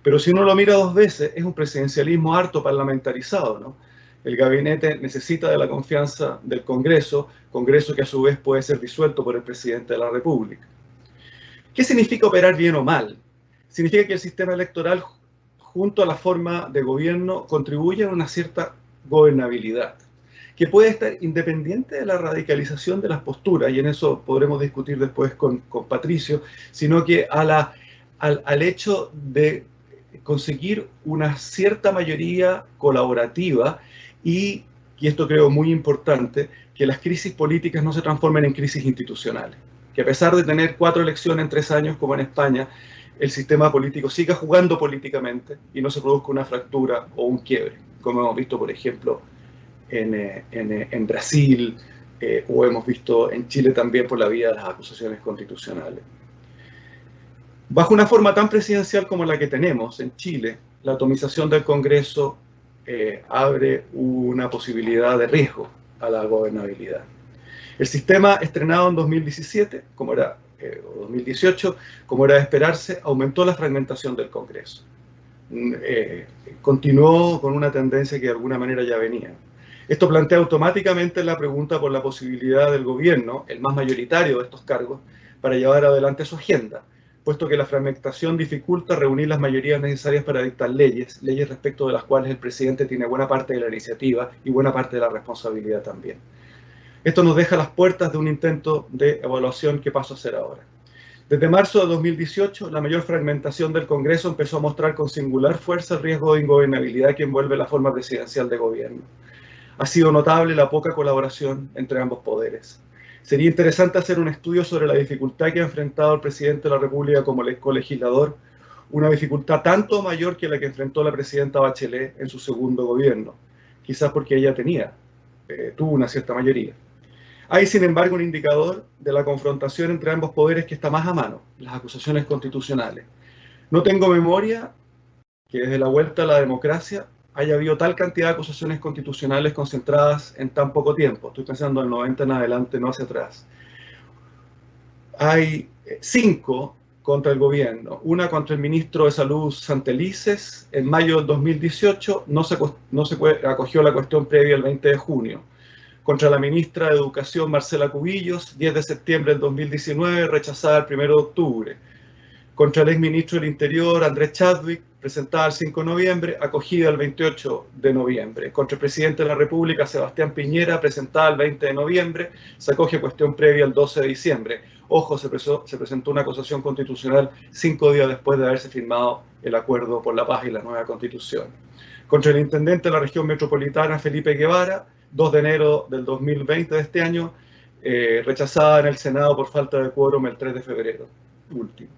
Pero si uno lo mira dos veces, es un presidencialismo harto parlamentarizado, ¿no? El gabinete necesita de la confianza del Congreso que a su vez puede ser disuelto por el presidente de la República. ¿Qué significa operar bien o mal? Significa que el sistema electoral, junto a la forma de gobierno, contribuye a una cierta gobernabilidad, que puede estar independiente de la radicalización de las posturas, y en eso podremos discutir después con Patricio, sino que al hecho de conseguir una cierta mayoría colaborativa y esto creo muy importante, que las crisis políticas no se transformen en crisis institucionales. Que a pesar de tener 4 elecciones en 3 años, como en España, el sistema político siga jugando políticamente y no se produzca una fractura o un quiebre, como hemos visto, por ejemplo, en Brasil, o hemos visto en Chile también por la vía de las acusaciones constitucionales. Bajo una forma tan presidencial como la que tenemos en Chile, la atomización del Congreso abre una posibilidad de riesgo a la gobernabilidad. El sistema estrenado en 2017, o 2018, como era de esperarse, aumentó la fragmentación del Congreso. Continuó con una tendencia que de alguna manera ya venía. Esto plantea automáticamente la pregunta por la posibilidad del gobierno, el más mayoritario de estos cargos, para llevar adelante su agenda, puesto que la fragmentación dificulta reunir las mayorías necesarias para dictar leyes respecto de las cuales el presidente tiene buena parte de la iniciativa y buena parte de la responsabilidad también. Esto nos deja las puertas de un intento de evaluación que paso a hacer ahora. Desde marzo de 2018, la mayor fragmentación del Congreso empezó a mostrar con singular fuerza el riesgo de ingobernabilidad que envuelve la forma presidencial de gobierno. Ha sido notable la poca colaboración entre ambos poderes. Sería interesante hacer un estudio sobre la dificultad que ha enfrentado el presidente de la República como colegislador, una dificultad tanto mayor que la que enfrentó la presidenta Bachelet en su segundo gobierno, quizás porque ella tuvo una cierta mayoría. Hay, sin embargo, un indicador de la confrontación entre ambos poderes que está más a mano, las acusaciones constitucionales. No tengo memoria que desde la vuelta a la democracia haya habido tal cantidad de acusaciones constitucionales concentradas en tan poco tiempo. Estoy pensando del 90 en adelante, no hacia atrás. Hay 5 contra el gobierno. Una contra el ministro de Salud Santelices. En mayo del 2018 no se acogió la cuestión previa el 20 de junio. Contra la ministra de Educación Marcela Cubillos, 10 de septiembre del 2019, rechazada el 1 de octubre. Contra el exministro del Interior, Andrés Chadwick, presentada el 5 de noviembre, acogida el 28 de noviembre. Contra el presidente de la República, Sebastián Piñera, presentada el 20 de noviembre, se acoge cuestión previa el 12 de diciembre. Ojo, se presentó una acusación constitucional 5 días después de haberse firmado el Acuerdo por la Paz y la nueva Constitución. Contra el intendente de la región metropolitana, Felipe Guevara, 2 de enero del 2020 de este año, rechazada en el Senado por falta de quórum el 3 de febrero último.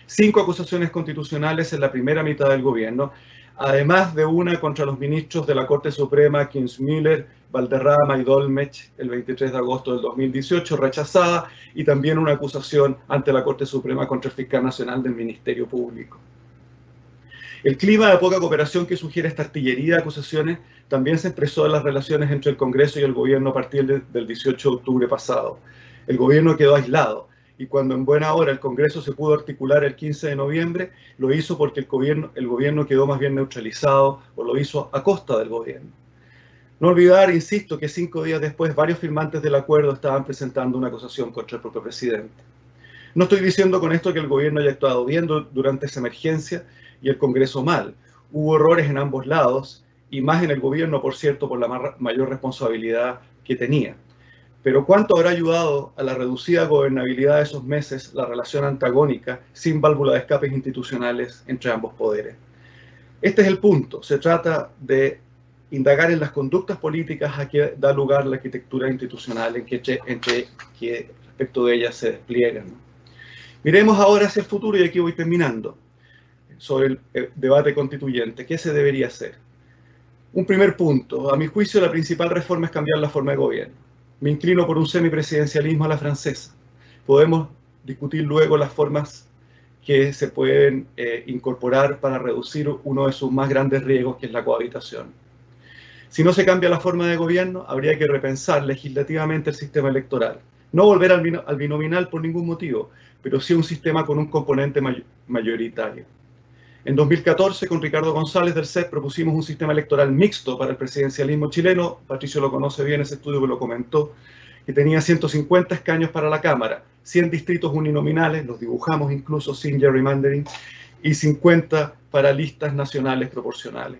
5 acusaciones constitucionales en la primera mitad del gobierno, además de una contra los ministros de la Corte Suprema, Kienzmüller, Valderrama y Dolmetsch, el 23 de agosto del 2018, rechazada, y también una acusación ante la Corte Suprema contra el fiscal nacional del Ministerio Público. El clima de poca cooperación que sugiere esta artillería de acusaciones también se expresó en las relaciones entre el Congreso y el gobierno a partir del 18 de octubre pasado. El gobierno quedó aislado, y cuando en buena hora el Congreso se pudo articular el 15 de noviembre, lo hizo porque el gobierno quedó más bien neutralizado, o lo hizo a costa del gobierno. No olvidar, insisto, que 5 días después varios firmantes del acuerdo estaban presentando una acusación contra el propio presidente. No estoy diciendo con esto que el gobierno haya actuado bien durante esa emergencia y el Congreso mal. Hubo errores en ambos lados, y más en el gobierno, por cierto, por la mayor responsabilidad que tenía. Pero ¿cuánto habrá ayudado a la reducida gobernabilidad de esos meses la relación antagónica, sin válvula de escapes institucionales entre ambos poderes? Este es el punto. Se trata de indagar en las conductas políticas a que da lugar la arquitectura institucional en que respecto de ellas se despliegan. Miremos ahora hacia el futuro, y aquí voy terminando, sobre el debate constituyente. ¿Qué se debería hacer? Un primer punto. A mi juicio, la principal reforma es cambiar la forma de gobierno. Me inclino por un semipresidencialismo a la francesa. Podemos discutir luego las formas que se pueden incorporar para reducir uno de sus más grandes riesgos, que es la cohabitación. Si no se cambia la forma de gobierno, habría que repensar legislativamente el sistema electoral. No volver al binominal por ningún motivo, pero sí un sistema con un componente mayoritario. En 2014, con Ricardo González del CEP, propusimos un sistema electoral mixto para el presidencialismo chileno. Patricio lo conoce bien, ese estudio que lo comentó, que tenía 150 escaños para la Cámara, 100 distritos uninominales, los dibujamos incluso sin gerrymandering, y 50 para listas nacionales proporcionales.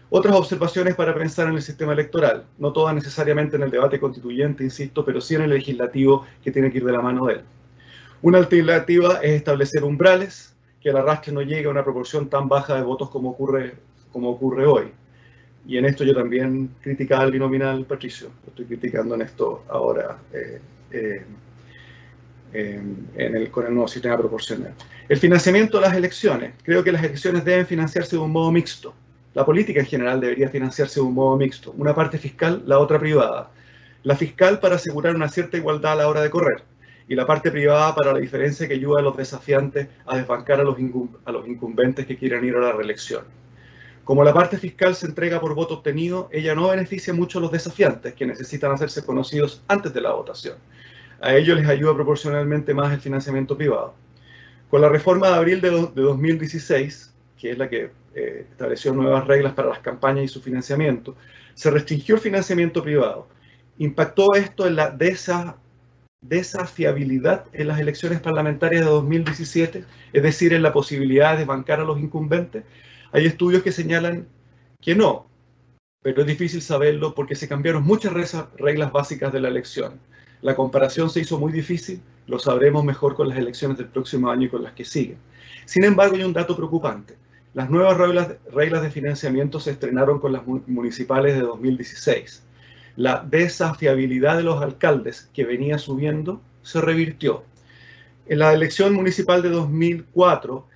Otras observaciones para pensar en el sistema electoral, no todas necesariamente en el debate constituyente, insisto, pero sí en el legislativo, que tiene que ir de la mano de él. Una alternativa es establecer umbrales, que el arrastre no llegue a una proporción tan baja de votos como ocurre hoy. Y en esto yo también criticaba el binominal, Patricio. Lo estoy criticando en esto ahora con el nuevo sistema proporcional. El financiamiento de las elecciones. Creo que las elecciones deben financiarse de un modo mixto. La política en general debería financiarse de un modo mixto. Una parte fiscal, la otra privada. La fiscal para asegurar una cierta igualdad a la hora de correr, y la parte privada para la diferencia que ayuda a los desafiantes a desbancar a los incumbentes que quieran ir a la reelección. Como la parte fiscal se entrega por voto obtenido, ella no beneficia mucho a los desafiantes, que necesitan hacerse conocidos antes de la votación. A ellos les ayuda proporcionalmente más el financiamiento privado. Con la reforma de abril de 2016, que es la que estableció nuevas reglas para las campañas y su financiamiento, se restringió el financiamiento privado. Impactó esto en la desafiabilidad en las elecciones parlamentarias de 2017, es decir, en la posibilidad de bancar a los incumbentes. Hay estudios que señalan que no, pero es difícil saberlo porque se cambiaron muchas reglas básicas de la elección. La comparación se hizo muy difícil, lo sabremos mejor con las elecciones del próximo año y con las que siguen. Sin embargo, hay un dato preocupante. Las nuevas reglas de financiamiento se estrenaron con las municipales de 2016. La desafiabilidad de los alcaldes, que venía subiendo, se revirtió. En la elección municipal de 2004,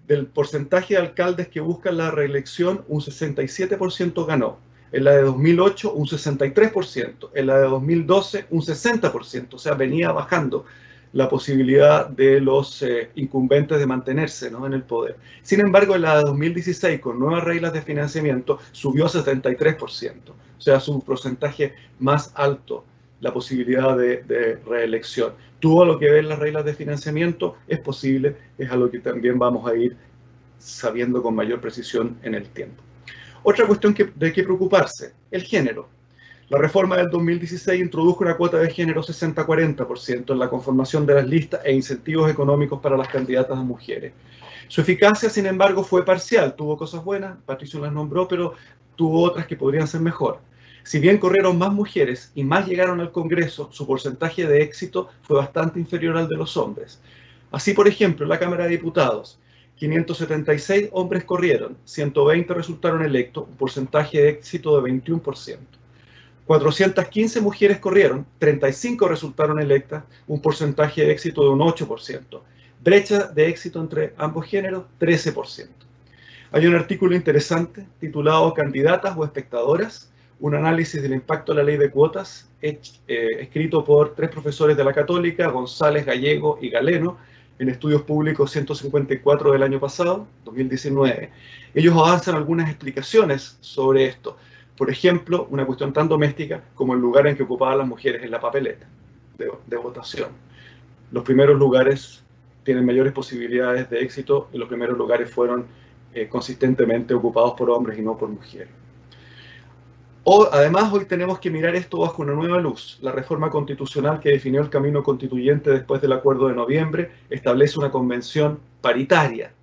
del porcentaje de alcaldes que buscan la reelección, un 67% ganó. En la de 2008, un 63%. En la de 2012, un 60%. O sea, venía bajando la posibilidad de los incumbentes de mantenerse, ¿no?, en el poder. Sin embargo, en la de 2016, con nuevas reglas de financiamiento, subió a 73%. O sea, su porcentaje más alto, la posibilidad de reelección. Tuvo lo que ver las reglas de financiamiento, es posible, es a lo que también vamos a ir sabiendo con mayor precisión en el tiempo. Otra cuestión de qué preocuparse, el género. La reforma del 2016 introdujo una cuota de género 60-40% en la conformación de las listas e incentivos económicos para las candidatas mujeres. Su eficacia, sin embargo, fue parcial. Tuvo cosas buenas, Patricio las nombró, pero tuvo otras que podrían ser mejor. Si bien corrieron más mujeres y más llegaron al Congreso, su porcentaje de éxito fue bastante inferior al de los hombres. Así, por ejemplo, en la Cámara de Diputados, 576 hombres corrieron, 120 resultaron electos, un porcentaje de éxito de 21%. 415 mujeres corrieron, 35 resultaron electas, un porcentaje de éxito de un 8%. Brecha de éxito entre ambos géneros, 13%. Hay un artículo interesante titulado Candidatas o espectadoras, un análisis del impacto de la ley de cuotas, escrito por 3 profesores de la Católica, González, Gallego y Galeno, en Estudios Públicos 154 del año pasado, 2019. Ellos avanzan algunas explicaciones sobre esto. Por ejemplo, una cuestión tan doméstica como el lugar en que ocupaban las mujeres en la papeleta de votación. Los primeros lugares tienen mayores posibilidades de éxito y los primeros lugares fueron consistentemente ocupados por hombres y no por mujeres. Además, hoy tenemos que mirar esto bajo una nueva luz. La reforma constitucional que definió el camino constituyente después del acuerdo de noviembre establece una convención paritaria,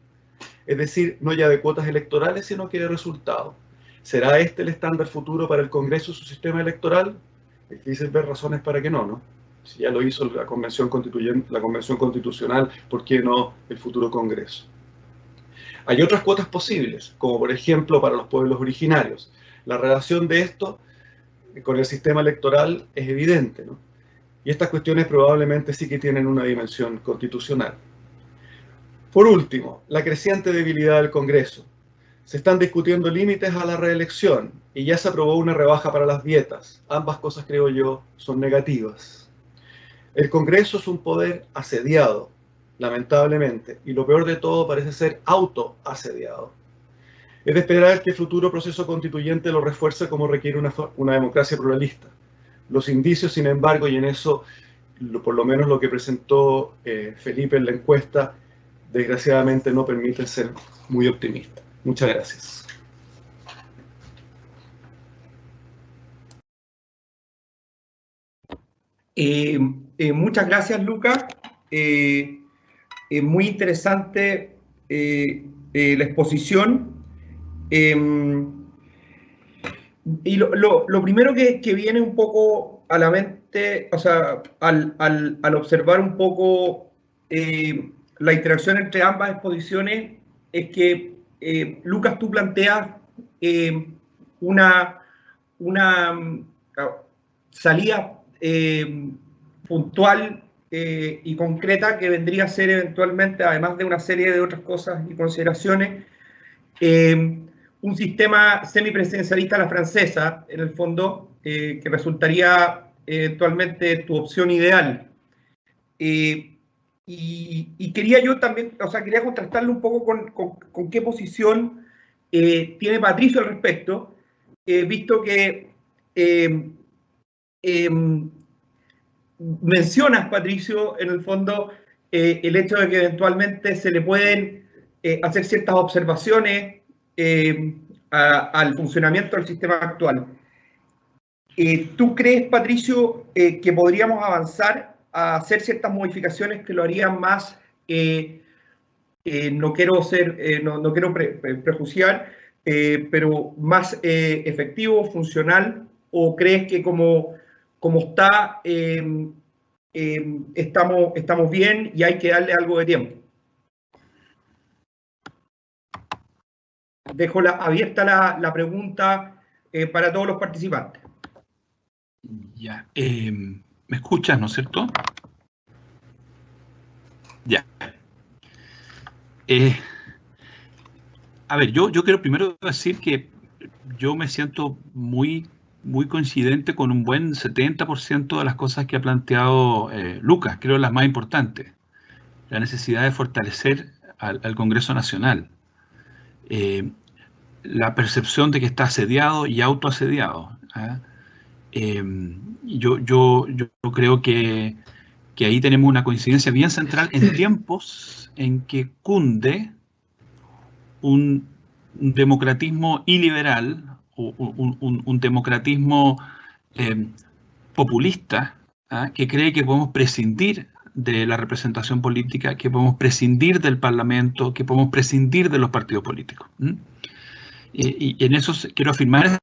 es decir, no ya de cuotas electorales, sino que de resultados. ¿Será este el estándar futuro para el Congreso y su sistema electoral? Es difícil ver razones para que no, ¿no? Si ya lo hizo la convención constituyente, la convención constitucional, ¿por qué no el futuro Congreso? Hay otras cuotas posibles, como por ejemplo para los pueblos originarios. La relación de esto con el sistema electoral es evidente, ¿no? Y estas cuestiones probablemente sí que tienen una dimensión constitucional. Por último, la creciente debilidad del Congreso. Se están discutiendo límites a la reelección y ya se aprobó una rebaja para las dietas. Ambas cosas, creo yo, son negativas. El Congreso es un poder asediado, lamentablemente, y lo peor de todo parece ser autoasediado. Es de esperar que el futuro proceso constituyente lo refuerce como requiere una democracia pluralista. Los indicios, sin embargo, y en eso, por lo menos lo que presentó Felipe en la encuesta, desgraciadamente no permiten ser muy optimistas. Muchas gracias. Muchas gracias, Lucas. Muy interesante la exposición. Y lo primero que viene un poco a la mente, o sea, al observar un poco la interacción entre ambas exposiciones, es que, Lucas, tú planteas una salida puntual y concreta que vendría a ser eventualmente, además de una serie de otras cosas y consideraciones, un sistema semipresidencialista a la francesa, en el fondo, que resultaría eventualmente tu opción ideal. Y quería yo también, o sea, quería contrastarlo un poco con qué posición tiene Patricio al respecto, visto que mencionas, Patricio, en el fondo, el hecho de que eventualmente se le pueden hacer ciertas observaciones al funcionamiento del sistema actual. ¿Tú crees, Patricio, que podríamos avanzar a hacer ciertas modificaciones que lo harían más, no quiero prejuiciar, pero más efectivo, funcional, o crees que como está, estamos bien y hay que darle algo de tiempo? Dejo abierta la pregunta para todos los participantes. Ya, ¿me escuchas, no es cierto? Ya. A ver, yo quiero primero decir que yo me siento muy coincidente con un buen 70% de las cosas que ha planteado Lucas, creo las más importantes. La necesidad de fortalecer al Congreso Nacional. La percepción de que está asediado y autoasediado. Yo creo que ahí tenemos una coincidencia bien central en tiempos en que cunde un democratismo iliberal, o un democratismo populista, que cree que podemos prescindir de la representación política, que podemos prescindir del Parlamento, que podemos prescindir de los partidos políticos. Y en eso quiero afirmar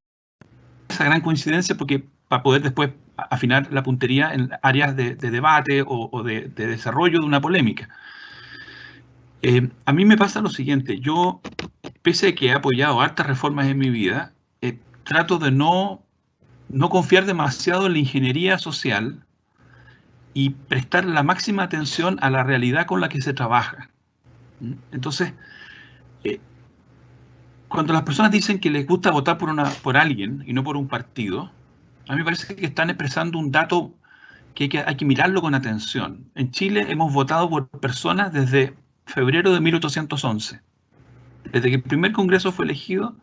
esa gran coincidencia, porque para poder después afinar la puntería en áreas de debate o de desarrollo de una polémica. A mí me pasa lo siguiente: yo, pese a que he apoyado hartas reformas en mi vida, trato de no confiar demasiado en la ingeniería social y prestar la máxima atención a la realidad con la que se trabaja. Entonces, cuando las personas dicen que les gusta votar por alguien y no por un partido, a mí me parece que están expresando un dato que hay que mirarlo con atención. En Chile hemos votado por personas desde febrero de 1811. Desde que el primer Congreso fue elegido,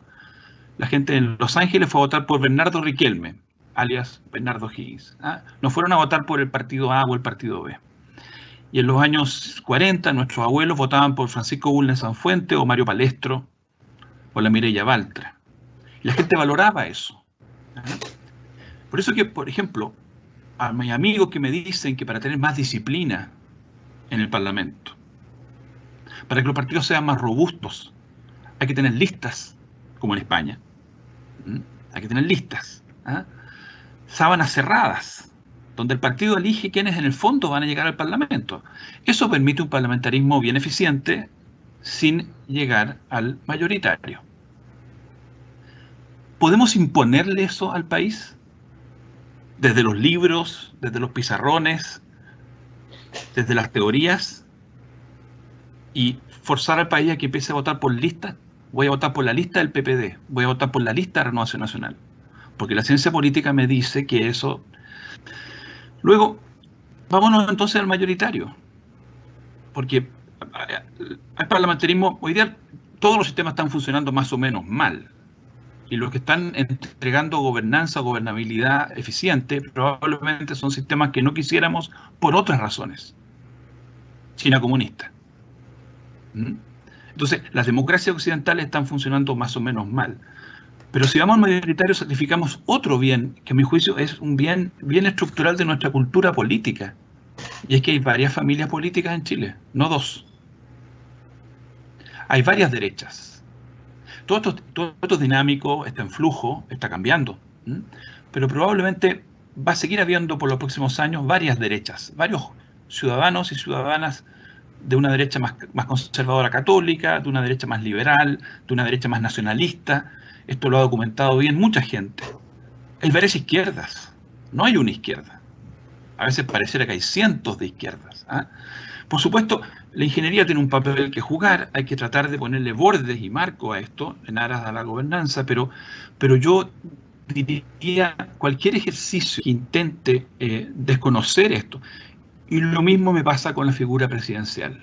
la gente en Los Ángeles fue a votar por Bernardo Riquelme, alias Bernardo Higgins. No fueron a votar por el partido A o el partido B. Y en los años 40, nuestros abuelos votaban por Francisco Bulnes Sanfuente o Mario Palestro o la Mireya Baltra. Y la gente valoraba eso. Por eso que, por ejemplo, a mis amigos que me dicen que para tener más disciplina en el Parlamento, para que los partidos sean más robustos, hay que tener listas, como en España. Hay que tener listas, sábanas cerradas, donde el partido elige quiénes en el fondo van a llegar al Parlamento. Eso permite un parlamentarismo bien eficiente sin llegar al mayoritario. ¿Podemos imponerle eso al país? Desde los libros, desde los pizarrones, desde las teorías, y forzar al país a que empiece a votar por listas. Voy a votar por la lista del PPD, voy a votar por la lista de Renovación Nacional, porque la ciencia política me dice que eso... Luego, vámonos entonces al mayoritario, porque el parlamentarismo, hoy día todos los sistemas están funcionando más o menos mal, y los que están entregando gobernanza o gobernabilidad eficiente probablemente son sistemas que no quisiéramos por otras razones. China comunista. Entonces, las democracias occidentales están funcionando más o menos mal. Pero si vamos al mayoritario, sacrificamos otro bien, que a mi juicio es un bien estructural de nuestra cultura política. Y es que hay varias familias políticas en Chile, no dos. Hay varias derechas. Todo esto es dinámico, está en flujo, está cambiando. Pero probablemente va a seguir habiendo por los próximos años varias derechas, varios ciudadanos y ciudadanas de una derecha más conservadora católica, de una derecha más liberal, de una derecha más nacionalista. Esto lo ha documentado bien mucha gente. Hay varias izquierdas, no hay una izquierda. A veces pareciera que hay cientos de izquierdas. Por supuesto, la ingeniería tiene un papel que jugar, hay que tratar de ponerle bordes y marco a esto en aras a la gobernanza, pero yo diría cualquier ejercicio que intente desconocer esto. Y lo mismo me pasa con la figura presidencial.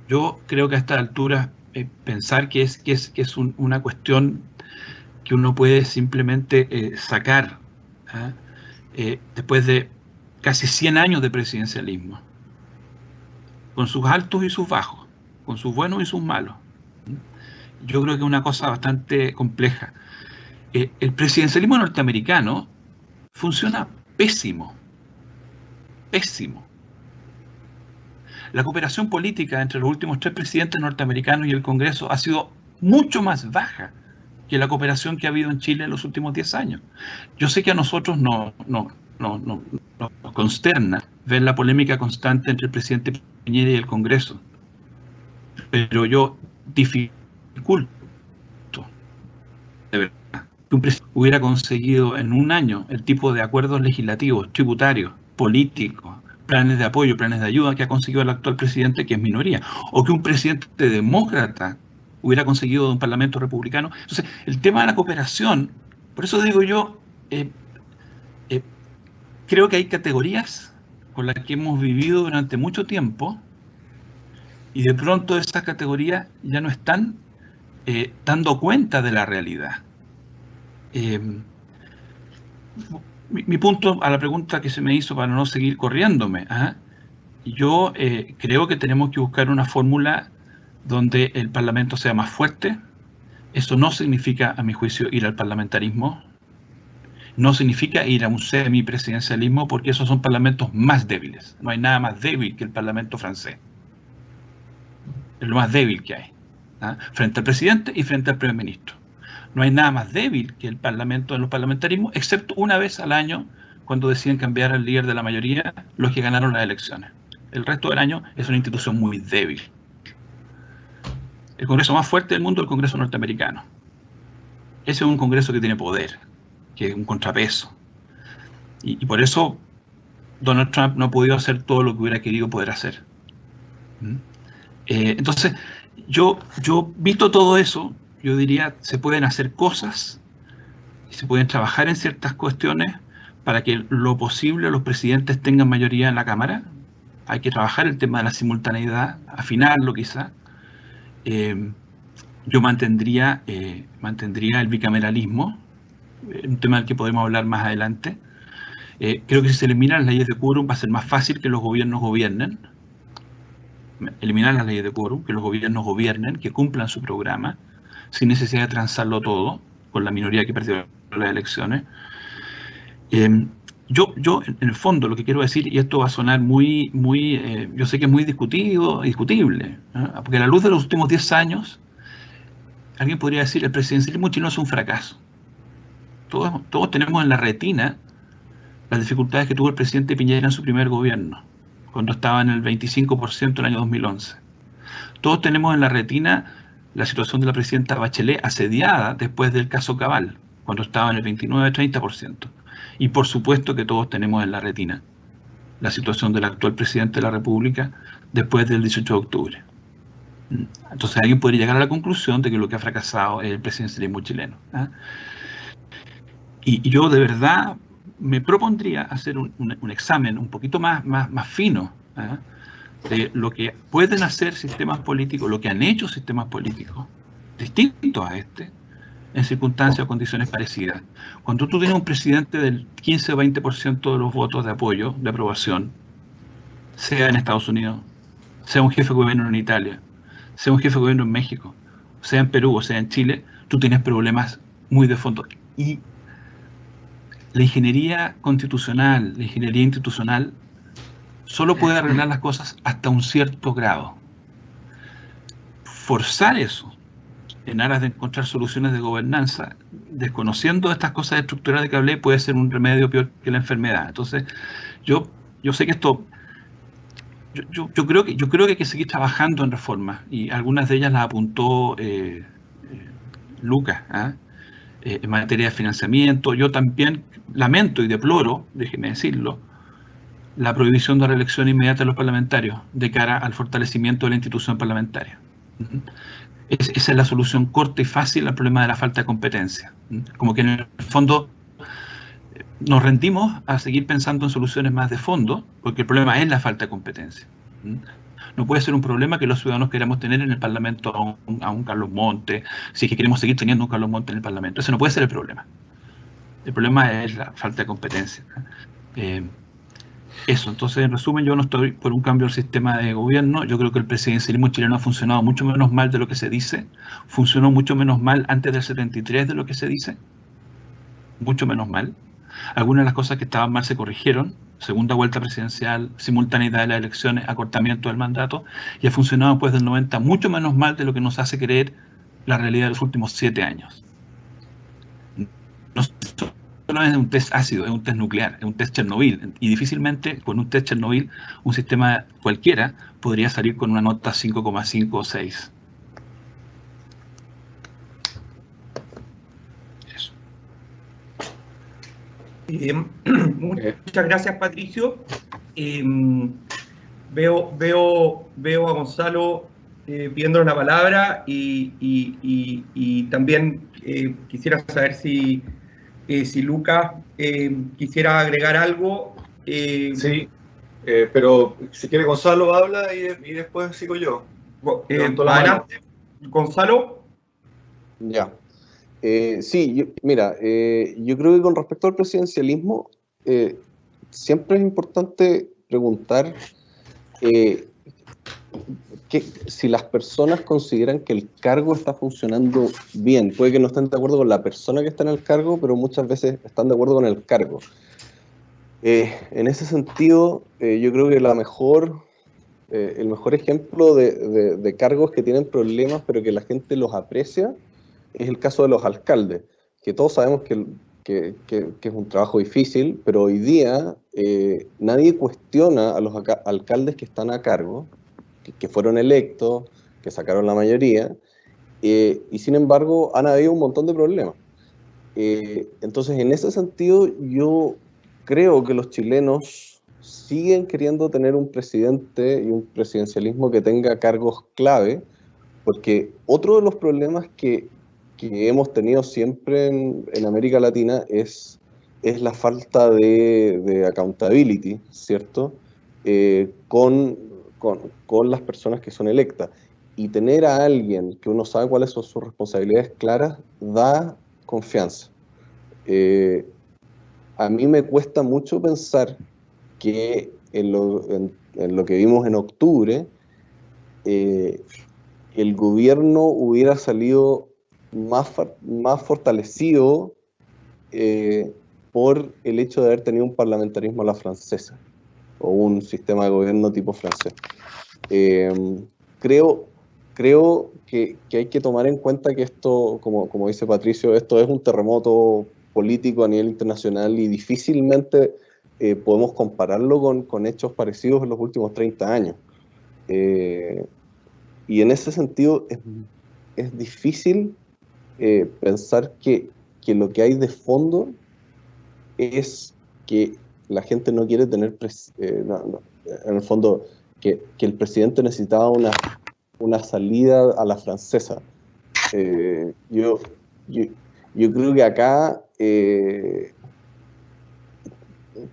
Yo creo que a esta altura pensar que es una cuestión que uno puede simplemente sacar después de casi 100 años de presidencialismo, con sus altos y sus bajos, con sus buenos y sus malos. Yo creo que es una cosa bastante compleja. El presidencialismo norteamericano funciona pésimo. Pésimo. La cooperación política entre los últimos 3 presidentes norteamericanos y el Congreso ha sido mucho más baja que la cooperación que ha habido en Chile en los últimos 10 años. Yo sé que a nosotros nos consterna ver la polémica constante entre el presidente Piñera y el Congreso, pero yo dificulto de verdad que un presidente hubiera conseguido en un año el tipo de acuerdos legislativos, tributarios, políticos, planes de apoyo, planes de ayuda que ha conseguido el actual presidente, que es minoría, o que un presidente demócrata hubiera conseguido de un parlamento republicano. Entonces, el tema de la cooperación, por eso digo yo, creo que hay categorías con las que hemos vivido durante mucho tiempo y de pronto esas categorías ya no están dando cuenta de la realidad. Mi punto a la pregunta que se me hizo para no seguir corriéndome, yo creo que tenemos que buscar una fórmula donde el Parlamento sea más fuerte. Eso no significa, a mi juicio, ir al parlamentarismo. No significa ir a un semipresidencialismo, porque esos son parlamentos más débiles. No hay nada más débil que el parlamento francés. Es lo más débil que hay, ¿ah? Frente al presidente y frente al primer ministro. No hay nada más débil que el parlamento de los parlamentarismos, excepto una vez al año, cuando deciden cambiar al líder de la mayoría, los que ganaron las elecciones. El resto del año es una institución muy débil. El congreso más fuerte del mundo es el congreso norteamericano. Ese es un congreso que tiene poder, que es un contrapeso. Y por eso Donald Trump no ha podido hacer todo lo que hubiera querido poder hacer. Entonces, yo visto todo eso, yo diría, se pueden hacer cosas, se pueden trabajar en ciertas cuestiones para que lo posible los presidentes tengan mayoría en la Cámara. Hay que trabajar el tema de la simultaneidad, afinarlo quizá. Yo mantendría el bicameralismo, un tema del que podemos hablar más adelante. Creo que si se eliminan las leyes de quórum va a ser más fácil que los gobiernos gobiernen. Eliminar las leyes de quórum, que los gobiernos gobiernen, que cumplan su programa, sin necesidad de transarlo todo, con la minoría que perdió las elecciones. Yo en el fondo lo que quiero decir, y esto va a sonar yo sé que es muy discutible, ¿eh? Porque a la luz de los últimos 10 años, alguien podría decir el presidencialismo chileno es un fracaso. Todos tenemos en la retina las dificultades que tuvo el presidente Piñera en su primer gobierno, cuando estaba en el 25% en el año 2011. Todos tenemos en la retina la situación de la presidenta Bachelet asediada después del caso Cabal, cuando estaba en el 29-30%. Y por supuesto que todos tenemos en la retina la situación del actual presidente de la República después del 18 de octubre. Entonces alguien podría llegar a la conclusión de que lo que ha fracasado es el presidencialismo chileno, ¿eh? Y yo de verdad me propondría hacer un examen un poquito más fino, ¿eh? De lo que pueden hacer sistemas políticos, lo que han hecho sistemas políticos distintos a este, en circunstancias o condiciones parecidas. Cuando tú tienes un presidente del 15 o 20% de los votos de apoyo, de aprobación, sea en Estados Unidos, sea un jefe de gobierno en Italia, sea un jefe de gobierno en México, sea en Perú o sea en Chile, tú tienes problemas muy de fondo. Y la ingeniería constitucional, la ingeniería institucional, solo puede arreglar las cosas hasta un cierto grado. Forzar eso en aras de encontrar soluciones de gobernanza, desconociendo estas cosas estructurales que hablé, puede ser un remedio peor que la enfermedad. Entonces, yo sé que esto, yo creo que hay que seguir trabajando en reformas, y algunas de ellas las apuntó Lucas, ¿eh? En materia de financiamiento. Yo también lamento y deploro, déjeme decirlo, la prohibición de reelección inmediata de los parlamentarios de cara al fortalecimiento de la institución parlamentaria. Esa es la solución corta y fácil al problema de la falta de competencia. Como que en el fondo nos rendimos a seguir pensando en soluciones más de fondo, porque el problema es la falta de competencia. No puede ser un problema que los ciudadanos queramos tener en el Parlamento a un Carlos Montes, si es que queremos seguir teniendo un Carlos Montes en el Parlamento. Ese no puede ser el problema. El problema es la falta de competencia. Eso, entonces, en resumen, yo no estoy por un cambio del sistema de gobierno. Yo creo que el presidencialismo chileno ha funcionado mucho menos mal de lo que se dice. Funcionó mucho menos mal antes del 73 de lo que se dice. Mucho menos mal. Algunas de las cosas que estaban mal se corrigieron. Segunda vuelta presidencial, simultaneidad de las elecciones, acortamiento del mandato. Y ha funcionado después del 90 mucho menos mal de lo que nos hace creer la realidad de los últimos 7 años. No es un test ácido, es un test nuclear, es un test Chernobyl, y difícilmente con un test Chernobyl un sistema cualquiera podría salir con una nota 5,5 o 6. Eso. Muchas gracias, Patricio. Veo a Gonzalo pidiendo la palabra, y también quisiera saber si Lucas quisiera agregar algo. Sí, pero si quiere Gonzalo habla y después sigo yo. Adelante, Gonzalo. Ya. Sí, mira, yo creo que con respecto al presidencialismo, siempre es importante preguntar qué si las personas consideran que el cargo está funcionando bien. Puede que no estén de acuerdo con la persona que está en el cargo, pero muchas veces están de acuerdo con el cargo. En ese sentido, yo creo que el mejor ejemplo de cargos que tienen problemas, pero que la gente los aprecia, es el caso de los alcaldes, que todos sabemos que es un trabajo difícil, pero hoy día nadie cuestiona a los alcaldes que están a cargo, que fueron electos, que sacaron la mayoría, y sin embargo han habido un montón de problemas. Entonces, en ese sentido, yo creo que los chilenos siguen queriendo tener un presidente y un presidencialismo que tenga cargos clave, porque otro de los problemas que hemos tenido siempre en América Latina es la falta de accountability, ¿cierto? Con las personas que son electas. Y tener a alguien que uno sabe cuáles son sus responsabilidades claras, da confianza. A mí me cuesta mucho pensar que en lo que vimos en octubre, el gobierno hubiera salido más fortalecido por el hecho de haber tenido un parlamentarismo a la francesa, o un sistema de gobierno tipo francés. Creo que hay que tomar en cuenta que esto, como dice Patricio, esto es un terremoto político a nivel internacional y difícilmente podemos compararlo con hechos parecidos en los últimos 30 años. Y en ese sentido es difícil pensar que lo que hay de fondo es que la gente no quiere tener, en el fondo, que el presidente necesitaba una salida a la francesa. Yo creo que acá,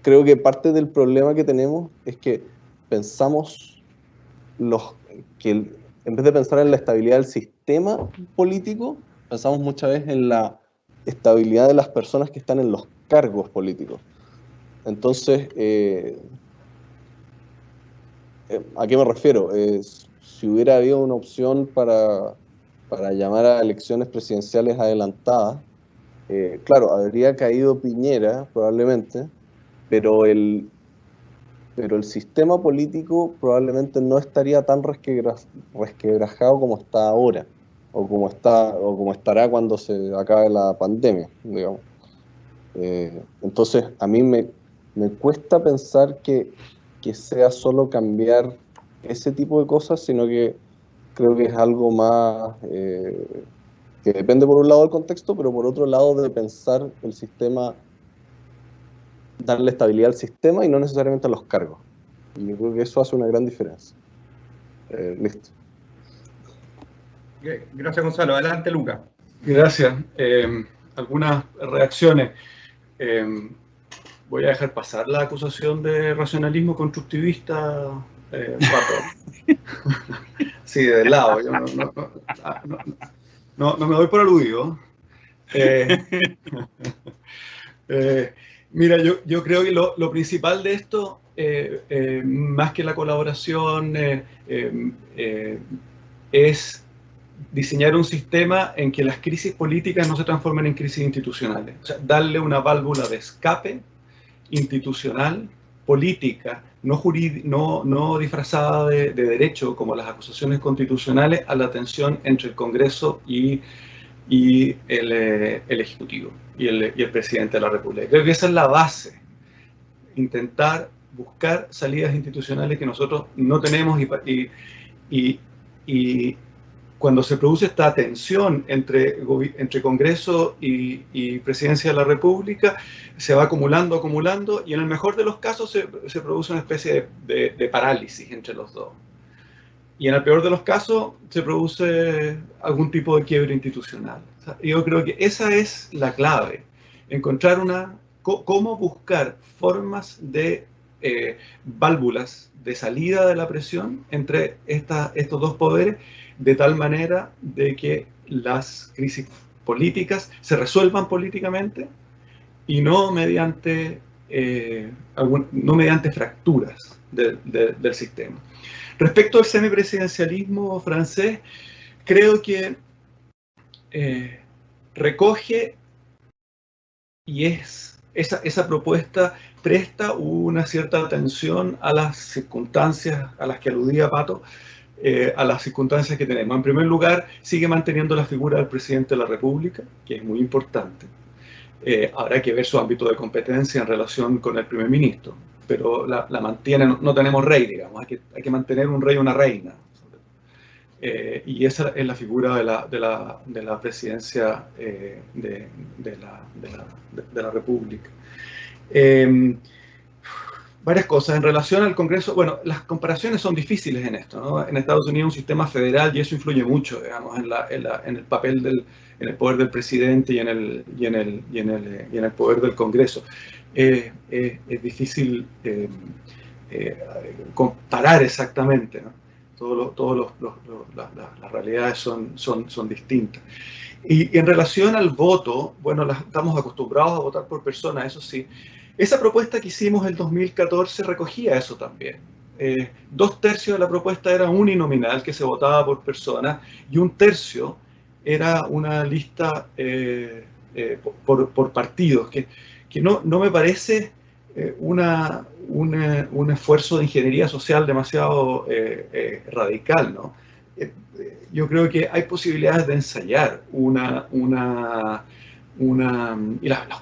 creo que parte del problema que tenemos es que pensamos en vez de pensar en la estabilidad del sistema político, pensamos muchas veces en la estabilidad de las personas que están en los cargos políticos. Entonces, ¿a qué me refiero? Si hubiera habido una opción para llamar a elecciones presidenciales adelantadas, claro, habría caído Piñera probablemente, pero el sistema político probablemente no estaría tan resquebrajado como está ahora, o como estará cuando se acabe la pandemia, digamos. Entonces, a mí me cuesta pensar que sea solo cambiar ese tipo de cosas, sino que creo que es algo más que depende por un lado del contexto, pero por otro lado de pensar el sistema, darle estabilidad al sistema y no necesariamente a los cargos. Y yo creo que eso hace una gran diferencia. Listo. Gracias, Gonzalo. Adelante, Luca. Gracias. Algunas reacciones. Voy a dejar pasar la acusación de racionalismo constructivista, Pato. Sí, de lado. Yo no me doy por aludido. Mira, yo creo que lo principal de esto, más que la colaboración, es diseñar un sistema en que las crisis políticas no se transformen en crisis institucionales. O sea, darle una válvula de escape institucional, política, no disfrazada de derecho, como las acusaciones constitucionales, a la tensión entre el Congreso y el Ejecutivo y el Presidente de la República. Creo que esa es la base. Intentar buscar salidas institucionales que nosotros no tenemos y cuando se produce esta tensión entre Congreso y Presidencia de la República, se va acumulando y en el mejor de los casos se produce una especie de parálisis entre los dos. Y en el peor de los casos se produce algún tipo de quiebre institucional. O sea, yo creo que esa es la clave, encontrar cómo buscar formas de válvulas de salida de la presión entre estos dos poderes, de tal manera de que las crisis políticas se resuelvan políticamente y no mediante no mediante fracturas del sistema. Respecto al semipresidencialismo francés, creo que recoge y esa propuesta presta una cierta atención a las circunstancias a las que aludía Pato, a las circunstancias que tenemos. En primer lugar, sigue manteniendo la figura del presidente de la República, que es muy importante. Habrá que ver su ámbito de competencia en relación con el primer ministro, pero la mantiene, no tenemos rey, digamos, hay que mantener un rey y una reina. Y esa es la figura de la presidencia de la República. Varias cosas. En relación al Congreso, bueno, las comparaciones son difíciles en esto, ¿no? En Estados Unidos es un sistema federal y eso influye mucho, digamos, en el papel en el poder del presidente y en el poder del Congreso. Es difícil comparar exactamente, ¿no? Las realidades son distintas. Y en relación al voto, bueno, estamos acostumbrados a votar por personas, eso sí. Esa propuesta que hicimos en 2014 recogía eso también. 2/3 de la propuesta era uninominal, que se votaba por personas, y 1/3 era una lista por partidos, que no me parece un esfuerzo de ingeniería social demasiado radical, ¿no? Yo creo que hay posibilidades de ensayar y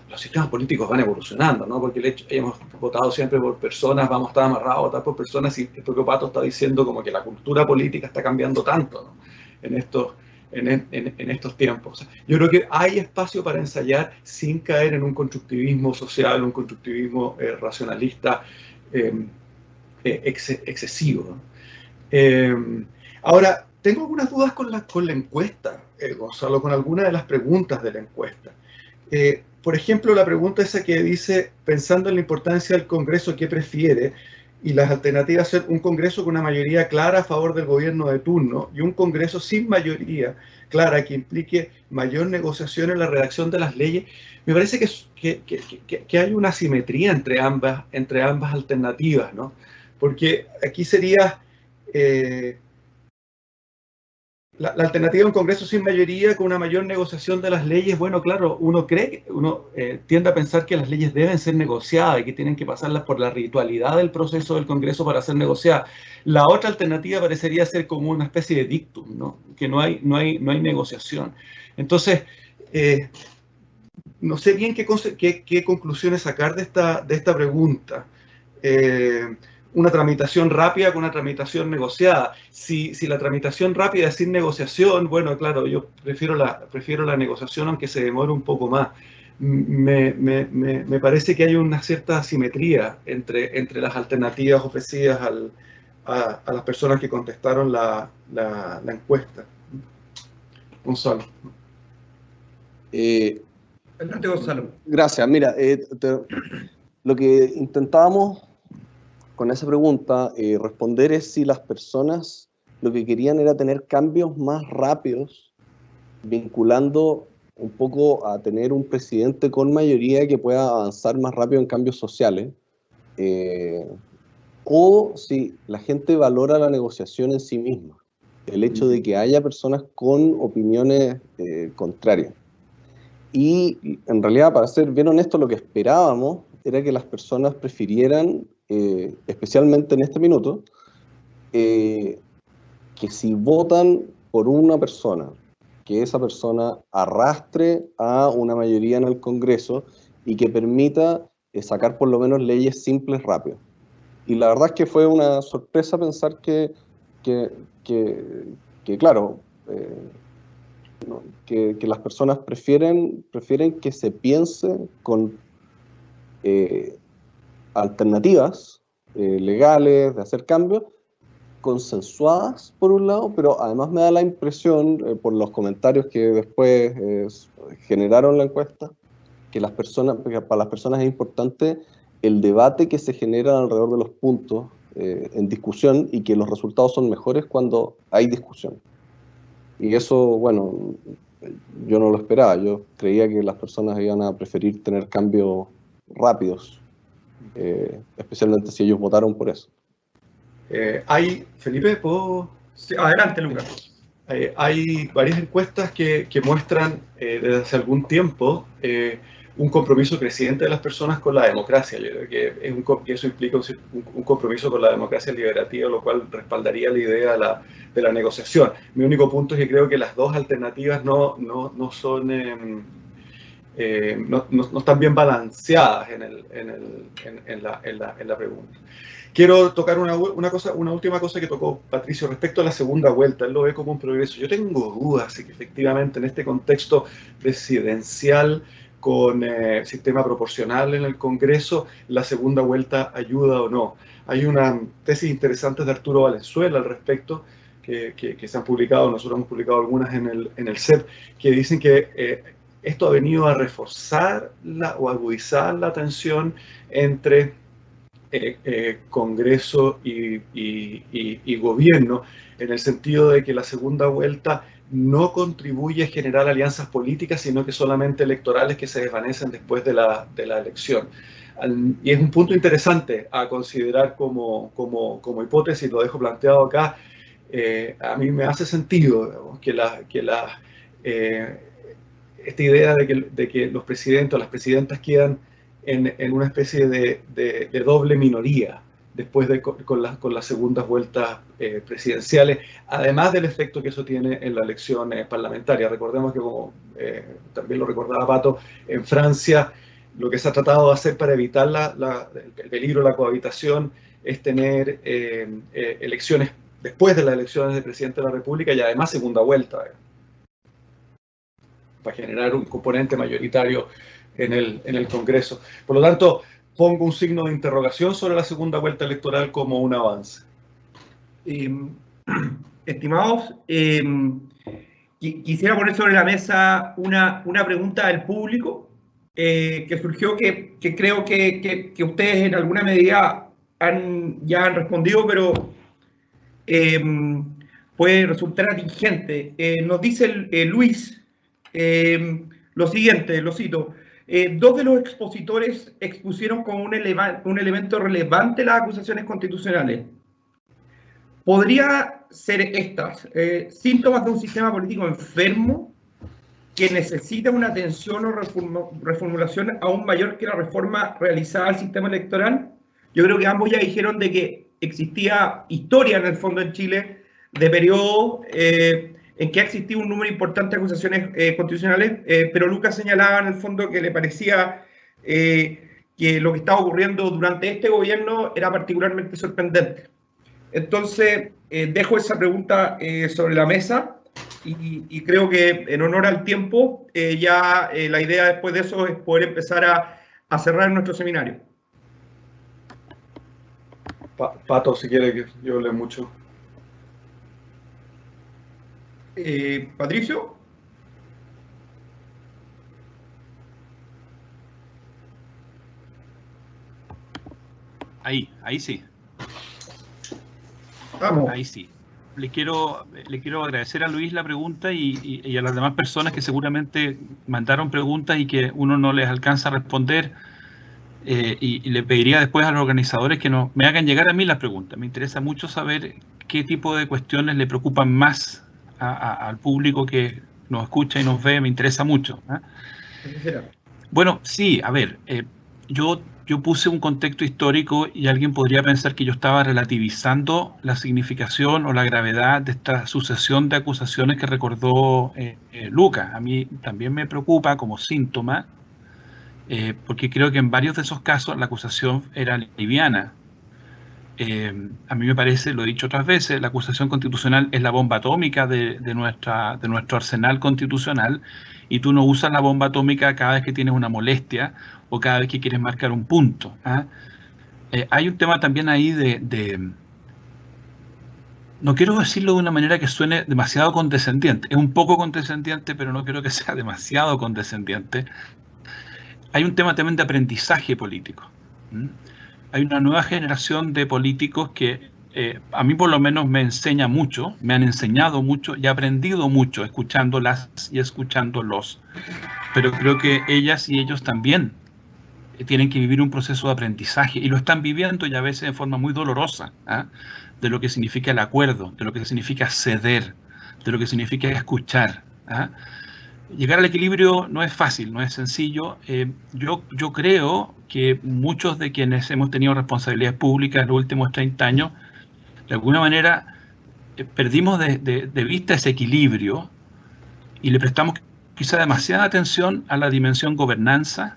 los sistemas políticos van evolucionando, ¿no? Porque hemos votado siempre por personas, vamos a estar amarrados a votar por personas, y el propio Pato está diciendo como que la cultura política está cambiando tanto, ¿no? en estos tiempos. Yo creo que hay espacio para ensayar sin caer en un constructivismo social, un constructivismo racionalista excesivo, ¿no? Ahora, tengo algunas dudas con la encuesta, Gonzalo, con algunas de las preguntas de la encuesta. Por ejemplo, la pregunta esa que dice, pensando en la importancia del Congreso, ¿qué prefiere? Y las alternativas son un Congreso con una mayoría clara a favor del gobierno de turno y un Congreso sin mayoría clara que implique mayor negociación en la redacción de las leyes. Me parece que hay una asimetría entre ambas alternativas, ¿no? Porque aquí sería la alternativa a un Congreso sin mayoría con una mayor negociación de las leyes. Bueno, claro, uno tiende a pensar que las leyes deben ser negociadas y que tienen que pasarlas por la ritualidad del proceso del Congreso para ser negociadas. La otra alternativa parecería ser como una especie de dictum, ¿no? Que no hay negociación. Entonces, no sé bien qué conclusiones sacar de esta pregunta. Una tramitación rápida con una tramitación negociada. Si la tramitación rápida es sin negociación, bueno, claro, yo prefiero la negociación aunque se demore un poco más. Me parece que hay una cierta asimetría entre las alternativas ofrecidas a las personas que contestaron la encuesta. Gonzalo. Adelante, Gonzalo. Gracias. Mira, lo que intentábamos con esa pregunta responder es si las personas lo que querían era tener cambios más rápidos, vinculando un poco a tener un presidente con mayoría que pueda avanzar más rápido en cambios sociales, o si la gente valora la negociación en sí misma, el hecho de que haya personas con opiniones contrarias. Y en realidad, para ser bien honesto, lo que esperábamos era que las personas prefirieran, especialmente en este minuto, que si votan por una persona, que esa persona arrastre a una mayoría en el Congreso y que permita sacar por lo menos leyes simples rápido. Y la verdad es que fue una sorpresa pensar que claro, que las personas prefieren que se piense con alternativas legales de hacer cambios, consensuadas por un lado, pero además me da la impresión, por los comentarios que después generaron la encuesta, que para las personas es importante el debate que se genera alrededor de los puntos en discusión y que los resultados son mejores cuando hay discusión. Y eso, bueno, yo no lo esperaba. Yo creía que las personas iban a preferir tener cambios rápidos. especialmente si ellos votaron por eso. Felipe, ¿puedo? Sí, adelante, Lucas. Hay varias encuestas que muestran desde hace algún tiempo un compromiso creciente de las personas con la democracia. Yo creo que eso implica un compromiso con la democracia liberativa, lo cual respaldaría la idea de la negociación. Mi único punto es que creo que las dos alternativas no están bien balanceadas en la pregunta. Quiero tocar una última cosa que tocó Patricio respecto a la segunda vuelta. Él lo ve como un progreso. Yo tengo dudas de que efectivamente en este contexto presidencial con sistema proporcional en el Congreso, la segunda vuelta ayuda o no. Hay una tesis interesante de Arturo Valenzuela al respecto, que se han publicado, nosotros hemos publicado algunas en el CEP, que dicen que esto ha venido a reforzar o agudizar la tensión entre Congreso y gobierno, en el sentido de que la segunda vuelta no contribuye a generar alianzas políticas, sino que solamente electorales que se desvanecen después de la elección. Y es un punto interesante a considerar como hipótesis, lo dejo planteado acá. A mí me hace sentido, digamos, esta idea de que los presidentes o las presidentas quedan en una especie de doble minoría después con las segundas vueltas presidenciales, además del efecto que eso tiene en la elección parlamentaria. Recordemos que, como también lo recordaba Pato, en Francia lo que se ha tratado de hacer para evitar el peligro de la cohabitación es tener elecciones después de las elecciones del presidente de la República y además segunda vuelta, para generar un componente mayoritario en el Congreso. Por lo tanto, pongo un signo de interrogación sobre la segunda vuelta electoral como un avance. Estimados, quisiera poner sobre la mesa una pregunta del público que surgió, que creo que ustedes en alguna medida ya han respondido, pero puede resultar atingente. Nos dice Luis lo siguiente, lo cito. Dos de los expositores expusieron como un elemento relevante las acusaciones constitucionales. ¿Podría ser estas síntomas de un sistema político enfermo que necesita una atención o reformulación aún mayor que la reforma realizada al sistema electoral? Yo creo que ambos ya dijeron de que existía historia en el fondo en Chile de periodos en que ha existido un número importante de acusaciones constitucionales, pero Lucas señalaba en el fondo que le parecía que lo que estaba ocurriendo durante este gobierno era particularmente sorprendente. Entonces, dejo esa pregunta sobre la mesa y creo que en honor al tiempo, la idea después de eso es poder empezar a cerrar nuestro seminario. Pato, si quiere que yo hable mucho. Patricio. Ahí sí. Vamos. Ahí sí. Le quiero agradecer a Luis la pregunta y a las demás personas que seguramente mandaron preguntas y que uno no les alcanza a responder. Y le pediría después a los organizadores que me hagan llegar a mí las preguntas. Me interesa mucho saber qué tipo de cuestiones le preocupan más al público que nos escucha y nos ve. Me interesa mucho. Bueno, sí, a ver, yo puse un contexto histórico y alguien podría pensar que yo estaba relativizando la significación o la gravedad de esta sucesión de acusaciones que recordó Lucas. A mí también me preocupa como síntoma, porque creo que en varios de esos casos la acusación era liviana. A mí me parece, lo he dicho otras veces, la acusación constitucional es la bomba atómica de nuestro arsenal constitucional, y tú no usas la bomba atómica cada vez que tienes una molestia o cada vez que quieres marcar un punto. Hay un tema también ahí no quiero decirlo de una manera que suene demasiado condescendiente, es un poco condescendiente, pero no quiero que sea demasiado condescendiente. Hay un tema también de aprendizaje político. Hay una nueva generación de políticos que a mí por lo menos me enseña mucho, me han enseñado mucho y he aprendido mucho escuchándolas y escuchándolos. Pero creo que ellas y ellos también tienen que vivir un proceso de aprendizaje, y lo están viviendo, y a veces de forma muy dolorosa, de lo que significa el acuerdo, de lo que significa ceder, de lo que significa escuchar. Llegar al equilibrio no es fácil, no es sencillo. Yo creo que muchos de quienes hemos tenido responsabilidades públicas en los últimos 30 años, de alguna manera perdimos de vista ese equilibrio y le prestamos quizá demasiada atención a la dimensión gobernanza,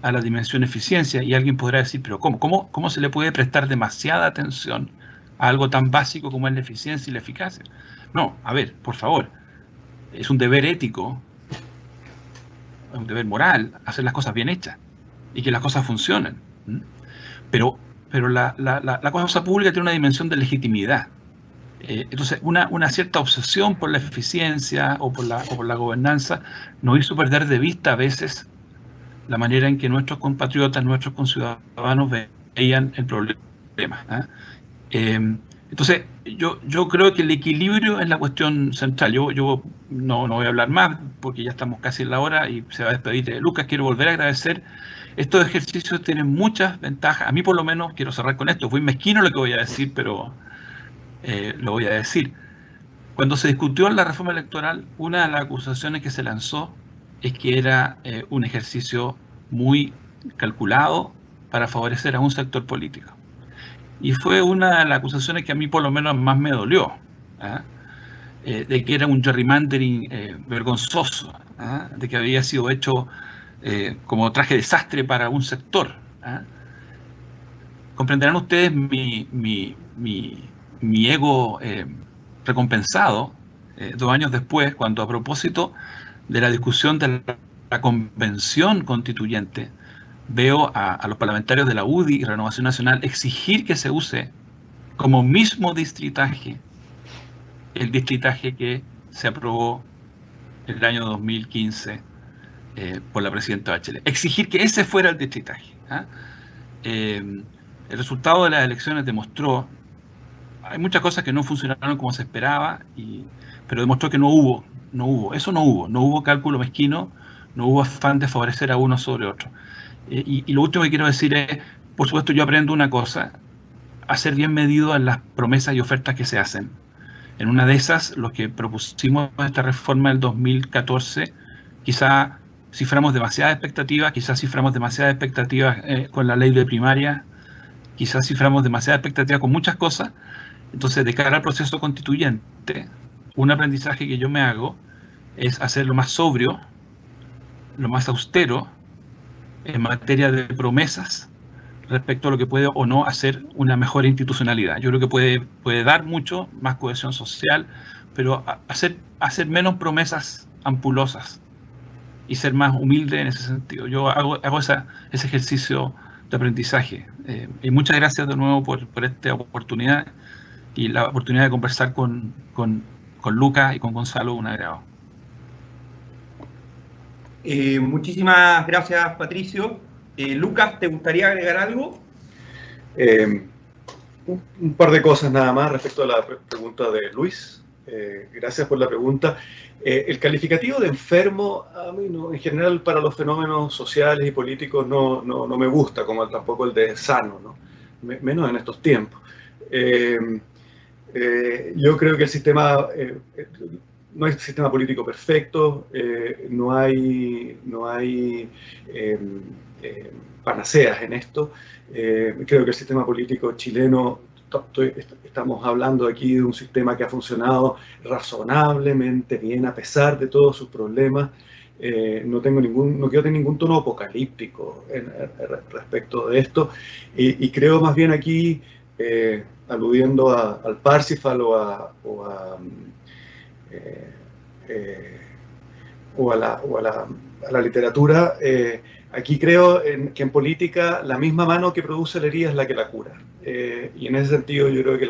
a la dimensión eficiencia, y alguien podrá decir, pero ¿cómo se le puede prestar demasiada atención a algo tan básico como es la eficiencia y la eficacia? No, a ver, por favor, es un deber ético, es un deber moral hacer las cosas bien hechas y que las cosas funcionen. Pero la cosa pública tiene una dimensión de legitimidad. Entonces, una cierta obsesión por la eficiencia o por la gobernanza nos hizo perder de vista a veces la manera en que nuestros compatriotas, nuestros conciudadanos veían el problema. Entonces, yo creo que el equilibrio es la cuestión central. Yo no voy a hablar más porque ya estamos casi en la hora y se va a despedir Lucas. Quiero volver a agradecer. Estos ejercicios tienen muchas ventajas. A mí, por lo menos, quiero cerrar con esto. Fue mezquino lo que voy a decir, pero lo voy a decir. Cuando se discutió la reforma electoral, una de las acusaciones que se lanzó es que era un ejercicio muy calculado para favorecer a un sector político. Y fue una de las acusaciones que a mí por lo menos más me dolió, de que era un gerrymandering vergonzoso, de que había sido hecho como traje desastre para un sector. Comprenderán ustedes mi ego recompensado 2 años después, cuando a propósito de la discusión de la convención constituyente, veo a los parlamentarios de la UDI y Renovación Nacional exigir que se use como mismo distritaje el distritaje que se aprobó en el año 2015 por la presidenta Bachelet. Exigir que ese fuera el distritaje. El resultado de las elecciones demostró, hay muchas cosas que no funcionaron como se esperaba, pero demostró que no hubo cálculo mezquino, no hubo afán de favorecer a uno sobre otro. Y lo último que quiero decir es, por supuesto, yo aprendo una cosa, a ser bien medido en las promesas y ofertas que se hacen. En una de esas, los que propusimos esta reforma del 2014, quizá ciframos demasiadas expectativas, con la ley de primaria, quizás ciframos demasiadas expectativas con muchas cosas. Entonces, de cara al proceso constituyente, un aprendizaje que yo me hago es hacer lo más sobrio, lo más austero, en materia de promesas respecto a lo que puede o no hacer una mejor institucionalidad. Yo creo que puede dar mucho más cohesión social, pero hacer menos promesas ampulosas y ser más humilde en ese sentido. Yo hago ese ejercicio de aprendizaje. Y muchas gracias de nuevo por esta oportunidad y la oportunidad de conversar con Lucas y con Gonzalo, un agrado. Muchísimas gracias, Patricio. Lucas, ¿te gustaría agregar algo? Un par de cosas nada más respecto a la pregunta de Luis. Gracias por la pregunta. El calificativo de enfermo, a mí no, en general para los fenómenos sociales y políticos no me gusta, como tampoco el de sano, ¿no? Menos en estos tiempos. Yo creo que el sistema... no hay sistema político perfecto, no hay panaceas en esto. Creo que el sistema político chileno, estamos hablando aquí de un sistema que ha funcionado razonablemente bien a pesar de todos sus problemas. No quiero tener ningún tono apocalíptico respecto de esto, y creo más bien aquí, aludiendo al Parsifal o a la literatura, aquí creo que en política la misma mano que produce la herida es la que la cura. Y en ese sentido yo creo que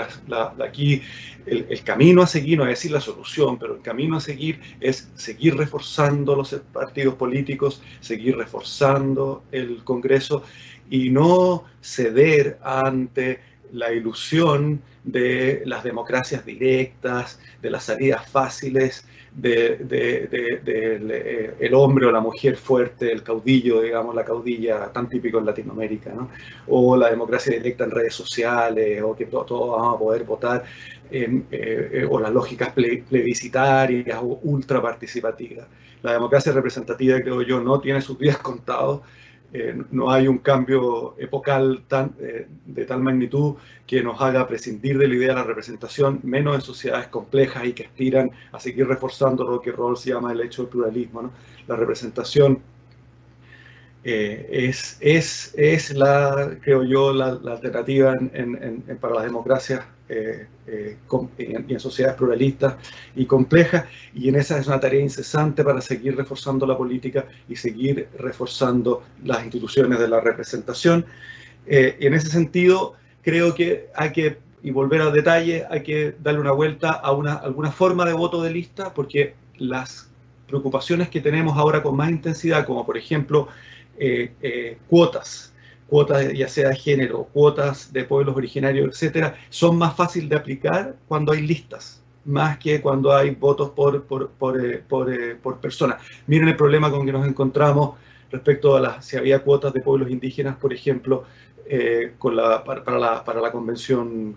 aquí el camino a seguir, no voy a decir la solución, pero el camino a seguir es seguir reforzando los partidos políticos, seguir reforzando el Congreso y no ceder ante la ilusión de las democracias directas, de las salidas fáciles, el hombre o la mujer fuerte, el caudillo, digamos, la caudilla, tan típico en Latinoamérica, ¿no? O la democracia directa en redes sociales, o que todos vamos a poder votar, o las lógicas plebiscitarias o ultra participativas. La democracia representativa, creo yo, no tiene sus días contados. No hay un cambio epocal de tal magnitud que nos haga prescindir de la idea de la representación, menos en sociedades complejas y que aspiran a seguir reforzando lo que Rawls llama el hecho del pluralismo, ¿no? La representación es creo yo, la alternativa para las democracias y en sociedades pluralistas y complejas, y en esa es una tarea incesante para seguir reforzando la política y seguir reforzando las instituciones de la representación. En ese sentido, creo que hay que, y volver al detalle, hay que darle una vuelta a alguna forma de voto de lista, porque las preocupaciones que tenemos ahora con más intensidad, como por ejemplo cuotas ya sea de género, cuotas de pueblos originarios, etcétera, son más fáciles de aplicar cuando hay listas, más que cuando hay votos por persona. Miren el problema con que nos encontramos respecto a si había cuotas de pueblos indígenas, por ejemplo, para la convención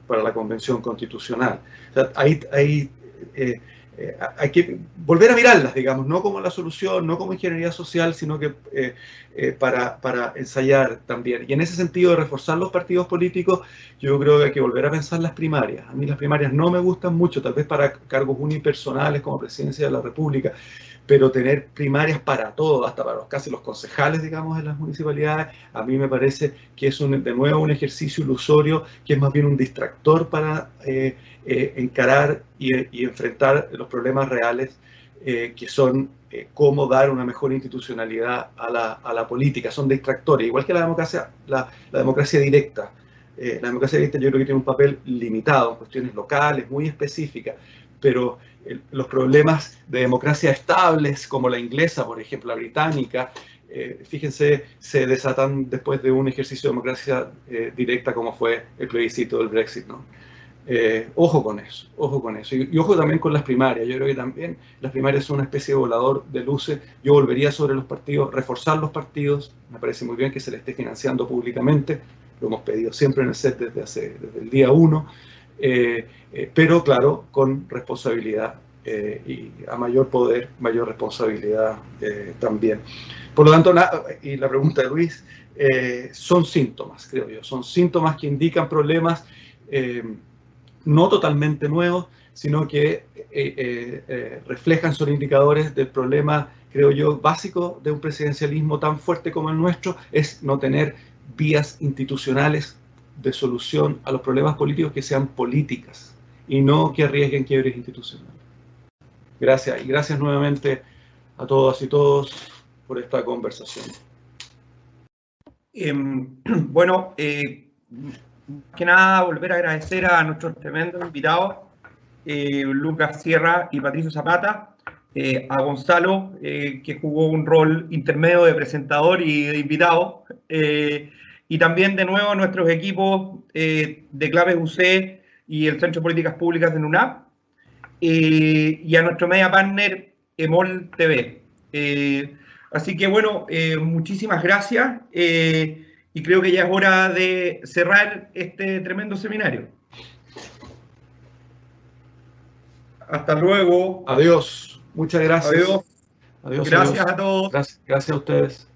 constitucional. O sea, hay que volver a mirarlas, digamos, no como la solución, no como ingeniería social, sino que para ensayar también. Y en ese sentido de reforzar los partidos políticos, yo creo que hay que volver a pensar las primarias. A mí las primarias no me gustan mucho, tal vez para cargos unipersonales como presidencia de la República, pero tener primarias para todo, hasta para casi los concejales, digamos, en las municipalidades, a mí me parece que es de nuevo un ejercicio ilusorio, que es más bien un distractor para encarar y enfrentar los problemas reales, que son cómo dar una mejor institucionalidad a la política. Son distractores, igual que la democracia directa. La democracia directa yo creo que tiene un papel limitado en cuestiones locales, muy específicas, pero los problemas de democracia estables, como la inglesa, por ejemplo, la británica, fíjense, se desatan después de un ejercicio de democracia directa como fue el plebiscito del Brexit, ¿no? Ojo con eso, ojo con eso. Y ojo también con las primarias. Yo creo que también las primarias son una especie de volador de luces. Yo volvería sobre los partidos, reforzar los partidos. Me parece muy bien que se les esté financiando públicamente. Lo hemos pedido siempre en el set desde el día 1. Pero claro, con responsabilidad y a mayor poder, mayor responsabilidad también. Por lo tanto, y la pregunta de Luis, son síntomas, creo yo, son síntomas que indican problemas no totalmente nuevos, sino que reflejan, son indicadores del problema, creo yo, básico de un presidencialismo tan fuerte como el nuestro, es no tener vías institucionales de solución a los problemas políticos que sean políticas y no que arriesguen quiebres institucionales. Gracias, y gracias nuevamente a todas y todos por esta conversación. Bueno, más que nada volver a agradecer a nuestros tremendos invitados, Lucas Sierra y Patricio Zapata, a Gonzalo, que jugó un rol intermedio de presentador y de invitado, y también de nuevo a nuestros equipos de Claves UC y el Centro de Políticas Públicas de NUNAP, y a nuestro media partner EMOL TV. Así que bueno, muchísimas gracias, y creo que ya es hora de cerrar este tremendo seminario. Hasta luego. Adiós. Muchas gracias. Adiós. Adiós. Gracias a todos. Gracias a ustedes.